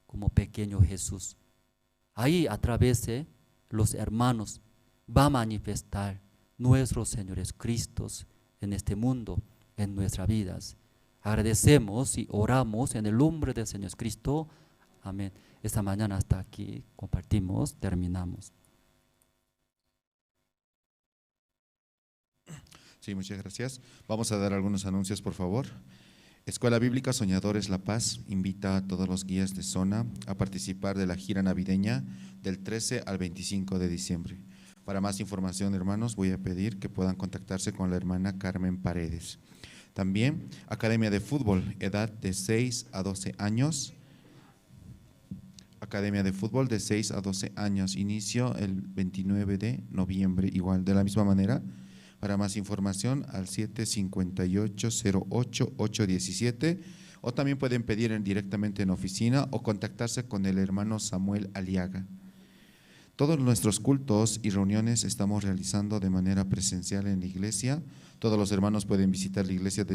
como pequeño Jesús. Ahí a través de los hermanos va a manifestar nuestro Señor Jesucristo en este mundo, en nuestras vidas. Agradecemos y oramos en el nombre del Señor Cristo. Amén. Esta mañana hasta aquí compartimos, terminamos. Sí, muchas gracias. Vamos a dar algunos anuncios, por favor. Escuela Bíblica Soñadores La Paz invita a todos los guías de zona a participar de la gira navideña del 13 al 25 de diciembre. Para más información, hermanos, voy a pedir que puedan contactarse con la hermana Carmen Paredes. También, Academia de Fútbol, edad de 6 a 12 años. Academia de Fútbol de 6 a 12 años, inicio el 29 de noviembre, igual, de la misma manera. Para más información al 758-08-817 o también pueden pedir directamente en oficina o contactarse con el hermano Samuel Aliaga. Todos nuestros cultos y reuniones estamos realizando de manera presencial en la iglesia. Todos los hermanos pueden visitar la iglesia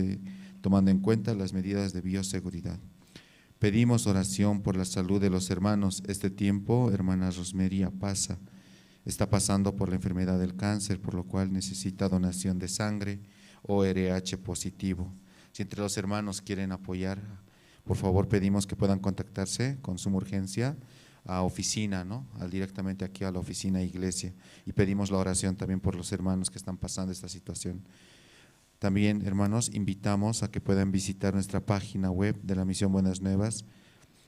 tomando en cuenta las medidas de bioseguridad. Pedimos oración por la salud de los hermanos. Este tiempo, hermana Rosmeria Pasa está pasando por la enfermedad del cáncer, por lo cual necesita donación de sangre o RH positivo. Si entre los hermanos quieren apoyar, por favor pedimos que puedan contactarse con suma urgencia a oficina, ¿no? Directamente aquí a la oficina iglesia, y pedimos la oración también por los hermanos que están pasando esta situación. También, hermanos, invitamos a que puedan visitar nuestra página web de la Misión Buenas Nuevas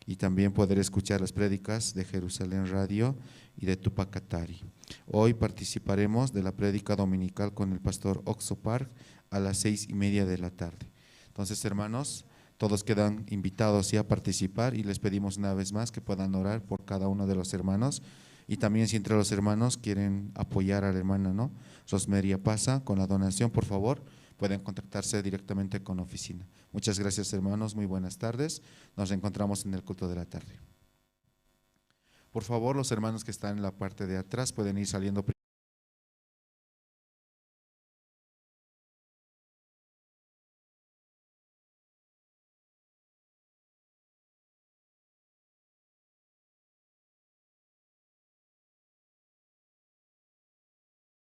y también poder escuchar las prédicas de Jerusalén Radio y de Tupac Katari. Hoy participaremos de la prédica dominical con el pastor Oxo Park a las 6:30 de la tarde. Entonces, hermanos, todos quedan invitados ya a participar y les pedimos una vez más que puedan orar por cada uno de los hermanos. Y también si entre los hermanos quieren apoyar a la hermana, ¿no?, Rosmeria Pasa con la donación, por favor, pueden contactarse directamente con la oficina. Muchas gracias, hermanos, muy buenas tardes. Nos reencontramos en el culto de la tarde. Por favor, los hermanos que están en la parte de atrás pueden ir saliendo primero.